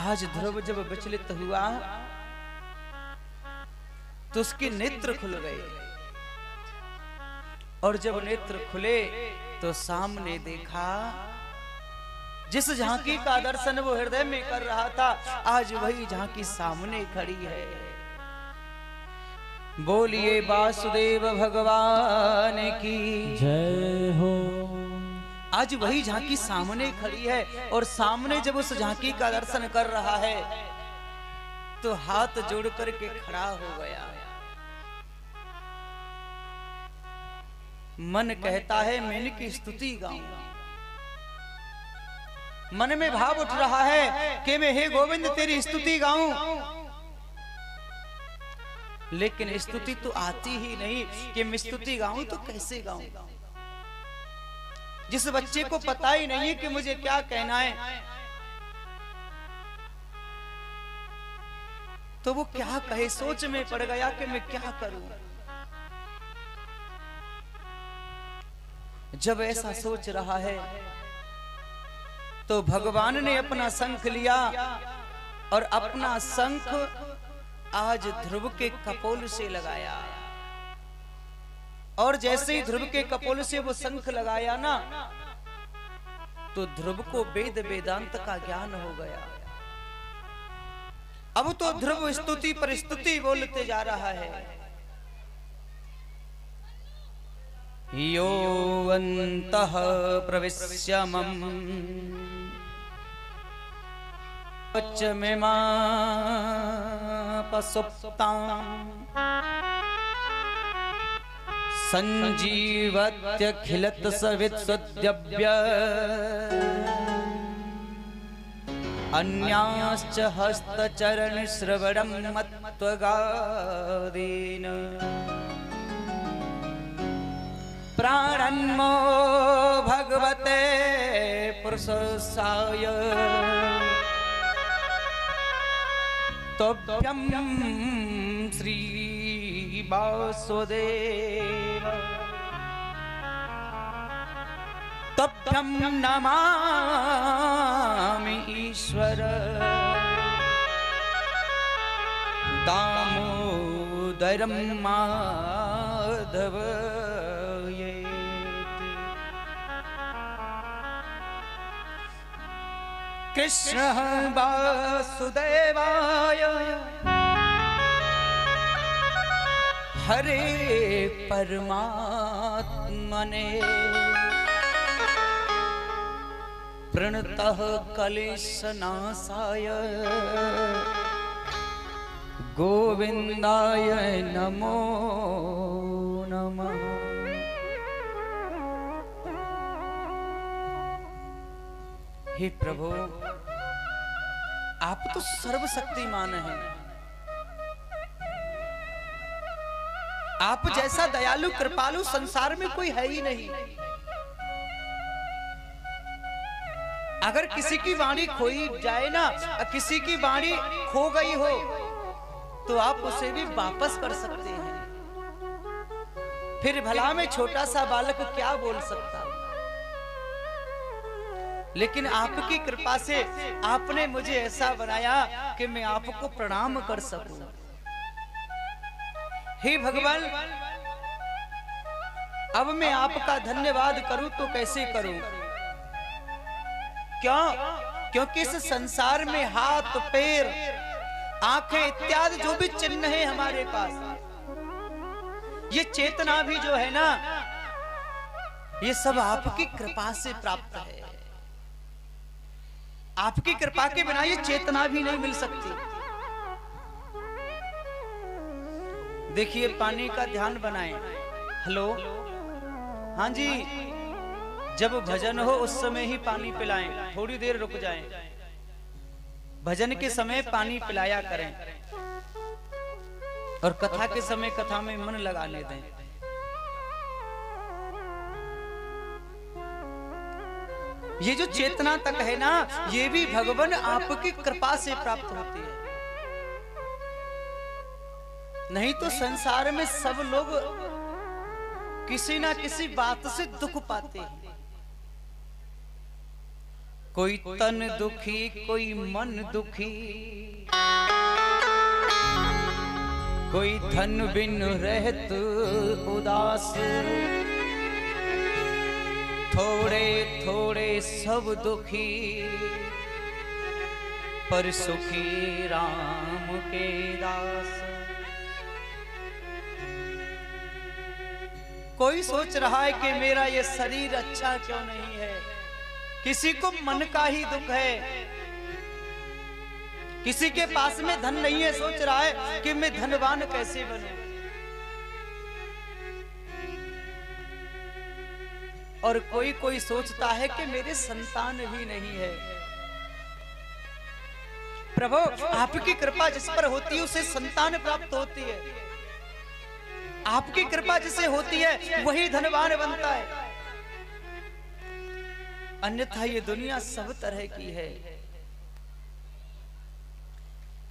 आज ध्रुव जब विचलित हुआ तो उसके नेत्र खुल गए। और जब नेत्र खुले तो सामने देखा, जिस झांकी का दर्शन वो हृदय में कर रहा था, आज वही झांकी सामने खड़ी है। बोलिए वासुदेव भगवान की जय हो। आज वही झांकी सामने खड़ी है और सामने जब उस झांकी का दर्शन कर रहा है तो हाथ जोड़ करके खड़ा हो गया। मन कहता है मैं इनकी स्तुति गाऊं। मन में भाव उठ रहा है कि मैं हे गोविंद तेरी स्तुति गाऊं, लेकिन स्तुति तो आती ही नहीं कि मैं स्तुति गाऊं तो कैसे गाऊं। जिस बच्चे को पता ही नहीं है कि मुझे क्या कहना है तो वो क्या कहे, सोच में पड़ गया कि मैं क्या करूं। जब ऐसा सोच रहा है तो भगवान ने अपना शंख लिया और अपना शंख आज ध्रुव के कपोल से लगाया। और जैसे ही ध्रुव के कपोल से वो शंख लगाया ना, तो ध्रुव को वेद वेदांत का ज्ञान हो गया। अब तो ध्रुव स्तुति पर स्तुति बोलते जा रहा है। यो अन्तः प्रविश्य मम वच्चमिमा पसुप्ताम् संजीवत्यखिलत सवित्सुद्यव्य अन्याश्च हस्तचरण श्रवणं मत्त्वगादीन प्राणन्मो भगवते पुरुषाय तोभ्यं श्री वासुदेव तोभ्यं नमामि ईश्वर दामोदरं माधव कृष्ण वासुदेवाय हरे परमात्मने प्रणतः क्लेशनाशाय गोविंदाय नमो नमः। हे प्रभु, आप तो सर्वशक्तिमान हैं। आप जैसा दयालु कृपालु संसार में कोई है ही नहीं। अगर किसी की वाणी खोई जाए ना, किसी की वाणी खो गई हो, तो आप उसे भी वापस कर सकते हैं। फिर भला में छोटा सा बालक क्या बोल सकता। लेकिन आपकी कृपा से आपने मुझे ऐसा बनाया कि मैं आपको प्रणाम कर सकूं। हे भगवान, अब मैं आपका धन्यवाद करूं तो कैसे करूं? क्यों? क्योंकि इस संसार में हाथ, पैर, आंखें इत्यादि जो भी चिन्ह है हमारे पास, ये चेतना भी जो है ना, ये सब आपकी कृपा से प्राप्त है। आपकी कृपा के बिना ये चेतना भी नहीं मिल सकती। देखिए, पानी का ध्यान बनाएं। हेलो, हाँ जी, जब भजन हो उस समय ही पानी पिलाएं, थोड़ी देर रुक जाएं। भजन के समय पानी पिलाया करें और कथा के समय कथा में मन लगाने दें। ये जो चेतना तक है ना, ये भी भगवान आपकी कृपा से प्राप्त होती है। नहीं तो संसार में सब लोग किसी ना किसी बात से दुख पाते हैं। कोई तन दुखी, कोई मन दुखी, कोई धन बिन रहत उदास, थोड़े थोड़े सब दुखी, पर सुखी राम के दास। कोई सोच रहा है कि मेरा ये शरीर अच्छा क्यों नहीं है। किसी को मन का ही दुख है। किसी के पास में धन नहीं है, सोच रहा है कि मैं धनवान कैसे बनूं। और कोई कोई सोचता है कि मेरे संतान भी नहीं है। प्रभु, आपकी कृपा जिस पर होती है उसे संतान प्राप्त होती है। आपकी कृपा जिसे होती है वही धनवान बनता है, अन्यथा ये दुनिया सब तरह की है।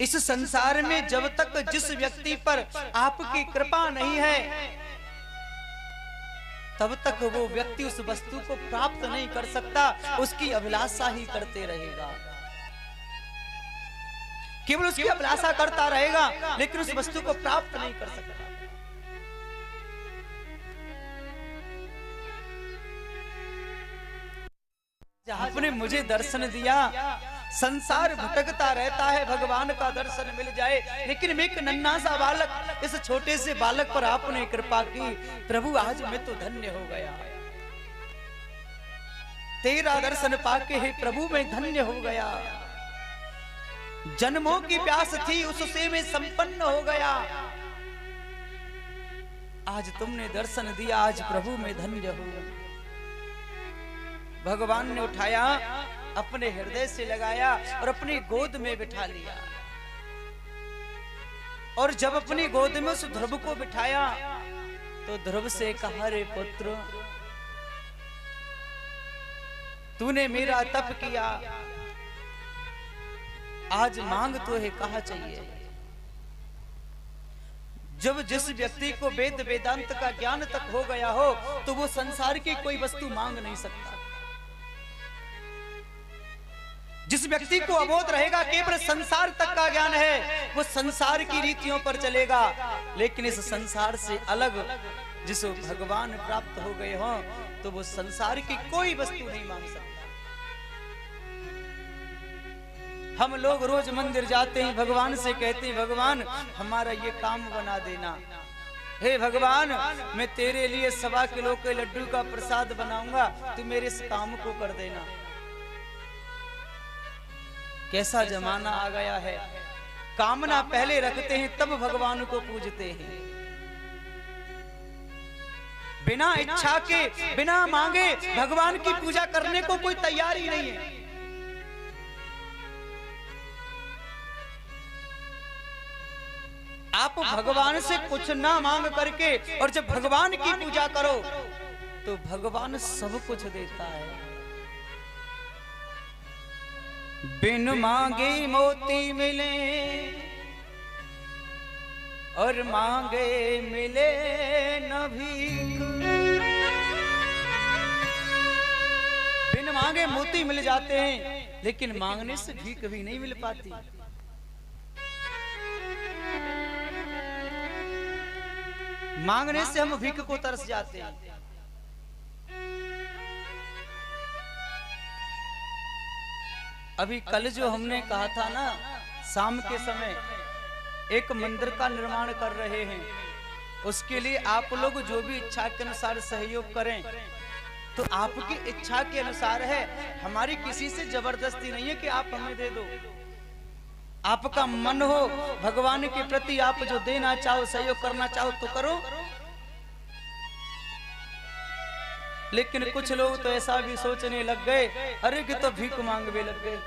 इस संसार में जब तक जिस व्यक्ति पर आपकी कृपा नहीं है, तब तक वो व्यक्ति उस वस्तु को प्राप्त नहीं कर सकता, उसकी अभिलाषा ही करते रहेगा। केवल उसकी अभिलाषा करता रहेगा, लेकिन उस वस्तु को प्राप्त नहीं कर सकता। आपने मुझे दर्शन दिया, संसार भटकता रहता है, भगवान का दर्शन मिल जाए, लेकिन मैं एक नन्हा सा बालक, इस छोटे से बालक पर आपने कृपा की। प्रभु आज मैं तो धन्य हो गया, तेरा दर्शन पाके हे प्रभु मैं धन्य हो गया। जन्मों की प्यास थी उससे मैं संपन्न हो गया, आज तुमने दर्शन दिया, आज प्रभु मैं धन्य हो गया। भगवान ने उठाया, अपने हृदय से लगाया और अपनी गोद में बिठा लिया। और जब अपनी गोद में उस ध्रुव को बिठाया तो ध्रुव से कहा, रे पुत्र तूने मेरा तप किया, आज मांग तो है कहा चाहिए। जब जिस व्यक्ति को वेद वेदांत का ज्ञान तक हो गया हो तो वो संसार की कोई वस्तु मांग नहीं सकता। जिस व्यक्ति को अबोध रहेगा, केवल संसार तक का ज्ञान है, वो संसार की रीतियों पर चलेगा, लेकिन इस संसार से अलग जिसे भगवान प्राप्त हो गए हो तो वो संसार की कोई वस्तु नहीं मांग सकता। हम लोग रोज मंदिर जाते हैं, भगवान से कहते हैं भगवान हमारा ये काम बना देना, हे भगवान मैं तेरे लिए 1.25 किलो के लड्डू का प्रसाद बनाऊंगा, तू मेरे इस काम को कर देना। कैसा जमाना आ गया है, कामना पहले रखते हैं तब भगवान को पूजते हैं। बिना इच्छा के, बिना मांगे भगवान की पूजा करने को कोई तैयार ही नहीं है। आप भगवान से कुछ ना मांग करके और जब भगवान की पूजा करो तो भगवान सब कुछ देता है। बिन मांगे मोती मिले और मांगे मिले न भीख। बिन मांगे मोती मिल जाते हैं, लेकिन मांगने से भीख भी नहीं मिल पाती। मांगने से हम भीख को तरस जाते हैं। अभी कल जो हमने कहा था ना, शाम के समय एक मंदिर का निर्माण कर रहे हैं, उसके लिए आप लोग जो भी इच्छा के अनुसार सहयोग करें तो आपकी इच्छा के अनुसार है, हमारी किसी से जबरदस्ती नहीं है कि आप हमें दे दो। आपका मन हो भगवान के प्रति, आप जो देना चाहो, सहयोग करना चाहो तो करो। लेकिन कुछ लोग तो ऐसा भी सोचने लग गए, अरे कि तो भीख मांगने लग गए।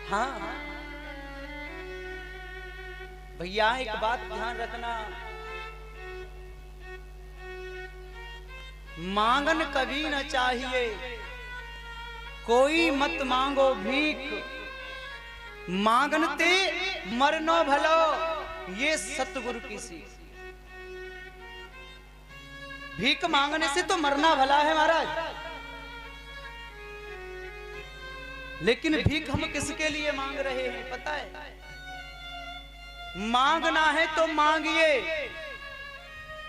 हाँ भैया एक बात ध्यान रखना, मांगन कभी न चाहिए, कोई मत मांगो भीख, मांगनते मरनो भलो, ये सतगुरु की सीख। भीख मांगने से तो मरना भला है महाराज, लेकिन भीख हम किसके लिए मांग रहे हैं पता है? मांगना है तो मांगिए,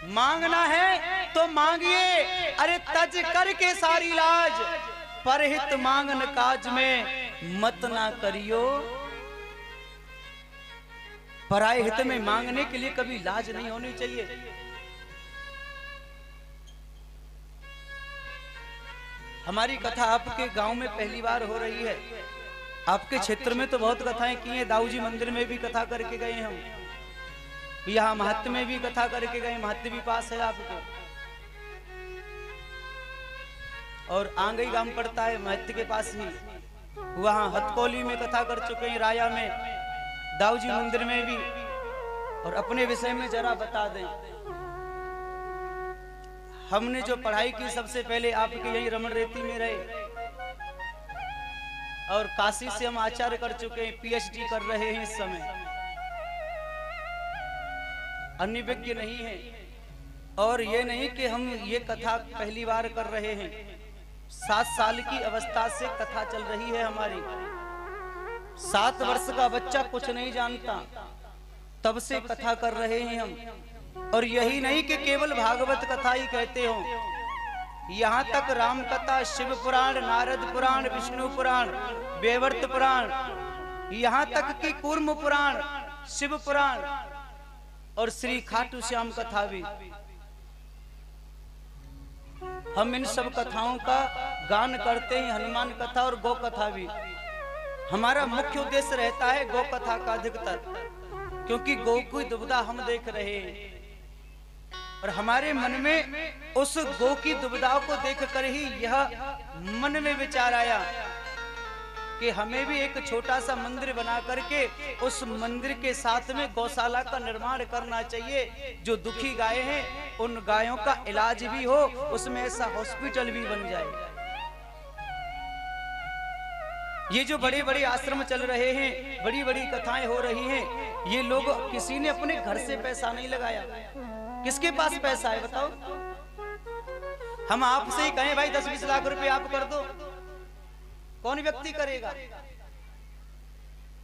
मांगना है तो मांगिए। अरे तज करके सारी लाज, परहित मांगन काज में मत ना करियो। पराये हित में मांगने के लिए कभी लाज नहीं होनी चाहिए। हमारी कथा आपके गांव में पहली बार हो रही है, आपके क्षेत्र में तो बहुत कथाएं की हैं। दाऊजी मंदिर में भी कथा करके गए हम, यहाँ महत्व में भी कथा करके गए, महत्व भी पास है आपको। और आंगई गांव पड़ता है महत्व के पास ही, वहां हथकोली में कथा कर चुके हैं, राया में, दाऊजी मंदिर में भी। और अपने विषय में जरा बता दें, हमने जो पढ़ाई की सबसे पहले आपके यही रमण रेती में रहे, और काशी से हम आचार्य कर चुके हैं, पीएचडी कर रहे हैं इस समय, अन्य विज्ञ नहीं है। और ये नहीं कि हम ये कथा पहली बार कर रहे हैं, 7 साल की अवस्था से कथा चल रही है हमारी। 7 वर्ष का बच्चा कुछ नहीं जानता, तब से कथा कर रहे हैं हम। और यही नहीं कि केवल भागवत कथा ही कहते हो, यहाँ तक राम कथा, शिव पुराण, नारद पुराण, विष्णु पुराण, वेवर्त पुराण, यहाँ तक कि कूर्म पुराण, शिव पुराण और श्री खाटू श्याम कथा भी। हम इन सब कथाओं का गान करते हैं, हनुमान कथा और गौ कथा भी। हमारा मुख्य उद्देश्य रहता है गौ कथा का अधिकतर, क्योंकि गौ की दुविधा हम देख रहे हैं और हमारे मन में उस गौ की दुविधा को देखकर ही यह मन में विचार आया कि हमें भी एक छोटा सा मंदिर बना करके उस मंदिर के साथ में गौशाला का निर्माण करना चाहिए। जो दुखी गाय हैं उन गायों का इलाज भी हो, उसमें ऐसा हॉस्पिटल भी बन जाए। ये जो बड़े बड़े आश्रम चल रहे हैं, बड़ी बड़ी कथाएं हो रही हैं, ये लोग किसी ने अपने घर से पैसा नहीं लगाया। किसके पास पैसा है बताओ? हम आपसे ही कहें भाई 10-20 लाख रुपए आप कर दो, कौन व्यक्ति करेगा?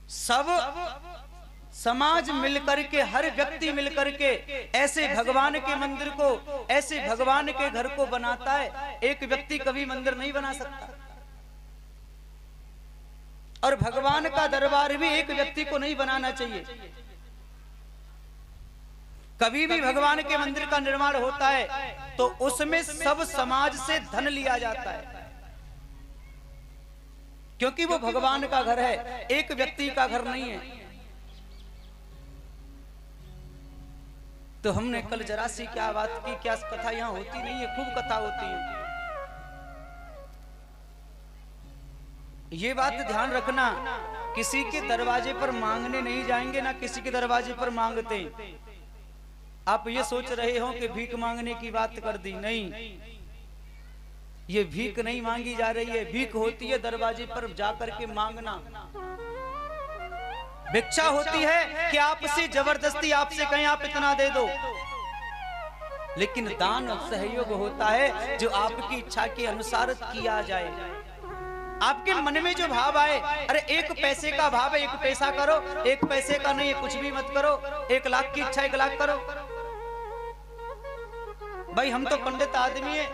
सब समाज मिलकर के, हर व्यक्ति मिलकर के ऐसे भगवान के मंदिर को, ऐसे भगवान के घर को बनाता है। एक व्यक्ति कभी मंदिर नहीं बना सकता और भगवान का दरबार भी एक व्यक्ति को नहीं बनाना चाहिए। कभी भी भगवान के मंदिर का निर्माण होता है तो उसमें सब समाज से धन लिया जाता है, क्योंकि वो भगवान का घर है, एक व्यक्ति का घर नहीं है। तो हमने कल जरा सी क्या बात की, क्या कथा यहाँ होती नहीं है, खूब कथा होती है। ये बात ध्यान रखना, किसी के दरवाजे पर मांगने नहीं जाएंगे, ना किसी के दरवाजे पर मांगते। आप ये सोच रहे हो कि भीख मांगने की बात कर दी, नहीं, ये भीख नहीं मांगी जा रही है। भीख होती है दरवाजे पर जाकर के मांगना। भिक्षा होती है कि आपसे जबरदस्ती आपसे कहें आप इतना दे दो। लेकिन दान सहयोग होता है जो आपकी इच्छा के अनुसार किया जाए। आपके मन में जो भाव आए, अरे 1 पैसे का भाव है 1 पैसा करो, 1 पैसे का नहीं है कुछ भी मत करो, 1 लाख की इच्छा 1 लाख करो। भाई हम तो पंडित आदमी है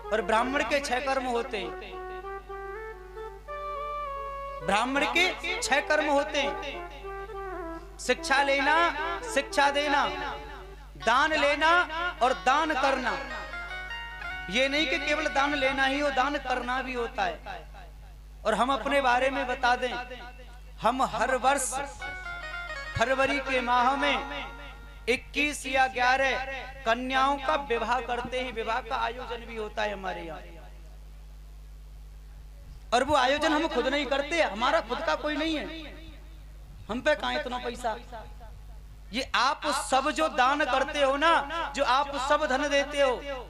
और ब्राह्मण के 6 कर्म होते हैं। ब्राह्मण के 6 कर्म होते हैं, शिक्षा लेना, शिक्षा देना, दान लेना और दान करना। ये नहीं कि केवल दान लेना ही हो, दान करना भी होता है। और हम अपने बारे में बता दें, हम हर वर्ष फरवरी के माह में 21 या 11 कन्याओं का विवाह करते हैं। विवाह का आयोजन भी होता है हमारे यहाँ, और वो आयोजन हम खुद नहीं करते, हमारा खुद का कोई नहीं है, हम पे कहां इतना पैसा। ये आप सब जो दान करते हो ना, जो आप सब धन देते हो,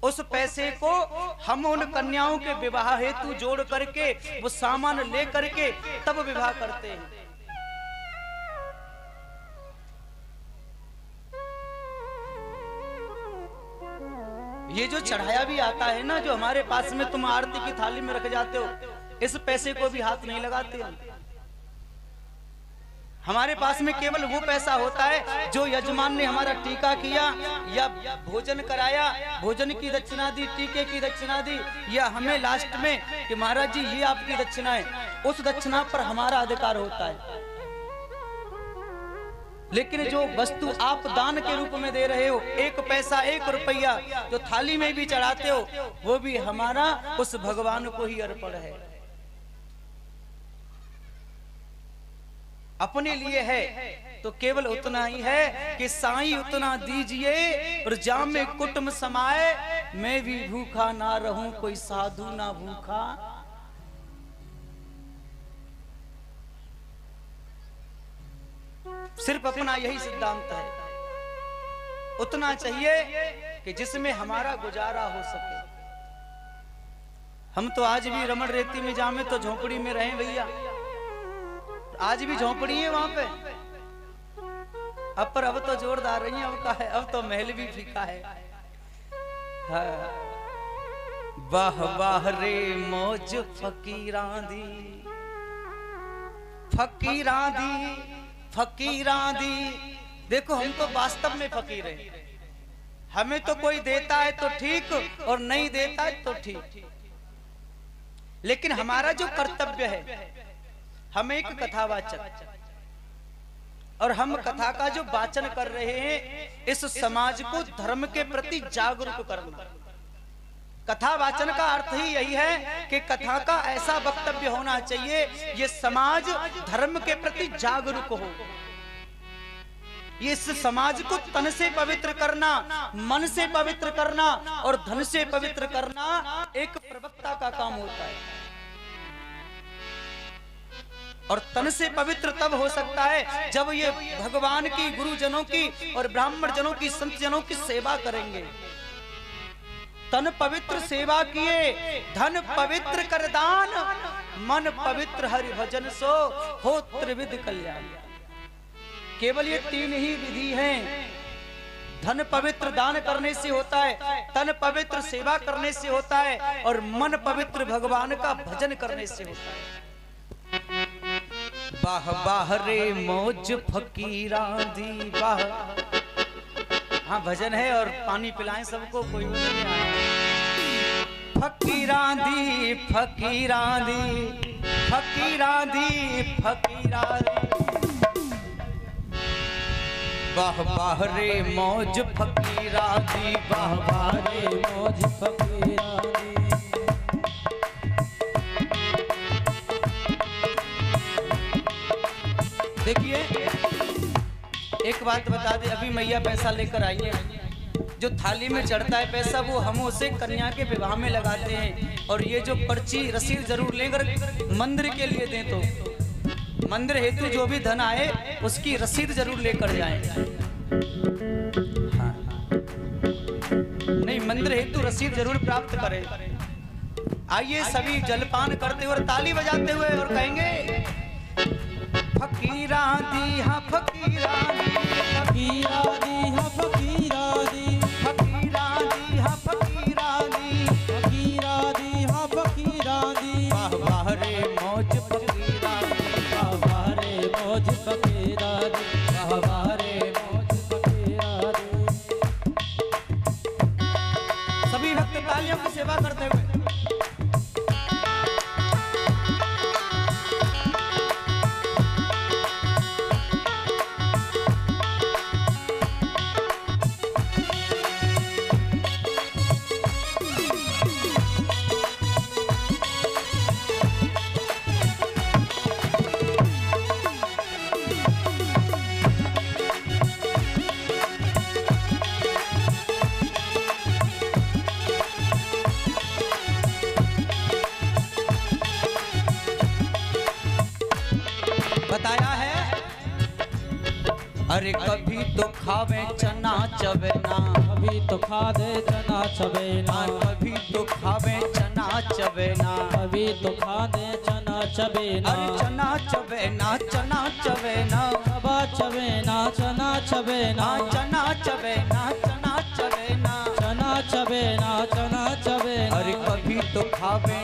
उस पैसे को हम उन कन्याओं के विवाह हेतु जोड़ करके वो सामान ले करके तब विवाह करते हैं। ये जो चढ़ाया भी आता है ना, जो हमारे पास में तुम आरती की थाली में रख जाते हो, इस पैसे को भी हाथ नहीं लगाते हम। हमारे पास में केवल वो पैसा होता है जो यजमान ने हमारा टीका किया या भोजन कराया, भोजन की दक्षिणा दी, टीके की दक्षिणा दी, या हमें लास्ट में कि महाराज जी ये आपकी दक्षिणा है, उस दक्षिणा पर हमारा अधिकार होता है। लेकिन जो वस्तु आप दान के रूप में दे रहे हो, 1 पैसा 1 रुपया जो थाली में भी चढ़ाते हो, वो भी हमारा उस भगवान को ही अर्पण है, अपने लिए है। तो केवल उतना ही है कि साईं उतना दीजिए और जाम में कुटुंब समाए, मैं भी भूखा ना रहूं कोई साधु ना भूखा। सिर्फ अपना यही सिद्धांत है, उतना चाहिए कि जिसमें हमारा गुजारा हो सके। हम तो आज भी रमण रेती में जामे तो झोपड़ी में रहे भैया, आज भी झोपड़ी है वहां पे। अब पर अब तो जोरदार रही है, अब का है, अब तो महल भी फीका है। वाह वाह रे मौज फकीरां दी, फकीरां दी, फकीरां दी। देखो हम तो वास्तव में फकीर हैं। हमें तो कोई देता है तो ठीक और नहीं देता है तो ठीक, लेकिन हमारा जो कर्तव्य है, हम एक कथावाचक और हम कथा का जो वाचन कर रहे हैं, इस समाज को धर्म के प्रति जागरूक करना। कथा वाचन का अर्थ ही यही है कि कथा का ऐसा वक्तव्य होना चाहिए ये समाज धर्म के प्रति जागरूक हो। ये इस समाज को तन से पवित्र करना, मन से पवित्र करना और धन से पवित्र करना एक प्रवक्ता का काम होता है। और तन से पवित्र तब हो सकता है जब ये भगवान की, गुरुजनों की और ब्राह्मण जनों की, संत जनों की सेवा करेंगे। तन पवित्र सेवा किए, धन पवित्र कर दान, मन पवित्र हरि भजन सो हो त्रिविध कल्याण। केवल ये तीन ही विधि हैं। धन पवित्र दान करने से होता है, तन पवित्र सेवा करने से होता है और मन पवित्र भगवान का भजन करने से होता है। वाह वाह रे मौज फकीरा दी वाह। हाँ भजन है और पानी पिलाएं सबको, कोई नहीं आया। फकीरा दी, फकीरा दी, फकीरा दी, फकीरा दी। वाह वाह रे मौज फकीरा दी, वाह वाह रे मौज फकीरा दी। देखिए एक बात बता दे, अभी मैया पैसा लेकर आई है, जो थाली में चढ़ता है पैसा वो हम उसे कन्या के विवाह में लगाते हैं। और ये जो पर्ची रसीद जरूर लेकर मंदिर के लिए दें, तो मंदिर हेतु जो भी धन आए उसकी रसीद जरूर लेकर जाएं। हाँ। नहीं, मंदिर हेतु रसीद जरूर प्राप्त करें। आइए सभी जलपान करते हुए और ताली बजाते हुए और कहेंगे फकीरा दी, हाँ फकीरा दी, फकीरा दी, हाँ फकीरा दी, फकीरा दी, हाँ फकीरा दी, फकीरा दी, हाँ फकीरा दी। वाह वाह रे मौज फकीरा दी, वाह वाह रे मौज फकीरा दी, वाह वाह रे मौज फकीरा दी। सभी भक्त तालियों की सेवा करते हुए बताया है। अरे कभी तो खावे चना चबेना, कभी तो खा दे चना चबेना, कभी तो खावे चना चबेना, कभी तो खा दे चना चबेना। अरे चना चबेना, चना चबेना, चबा चबेना, चना चबेना, चना चबेना, चना चबेना, चना चबेना, चना चबेना। अरे कभी तो खावे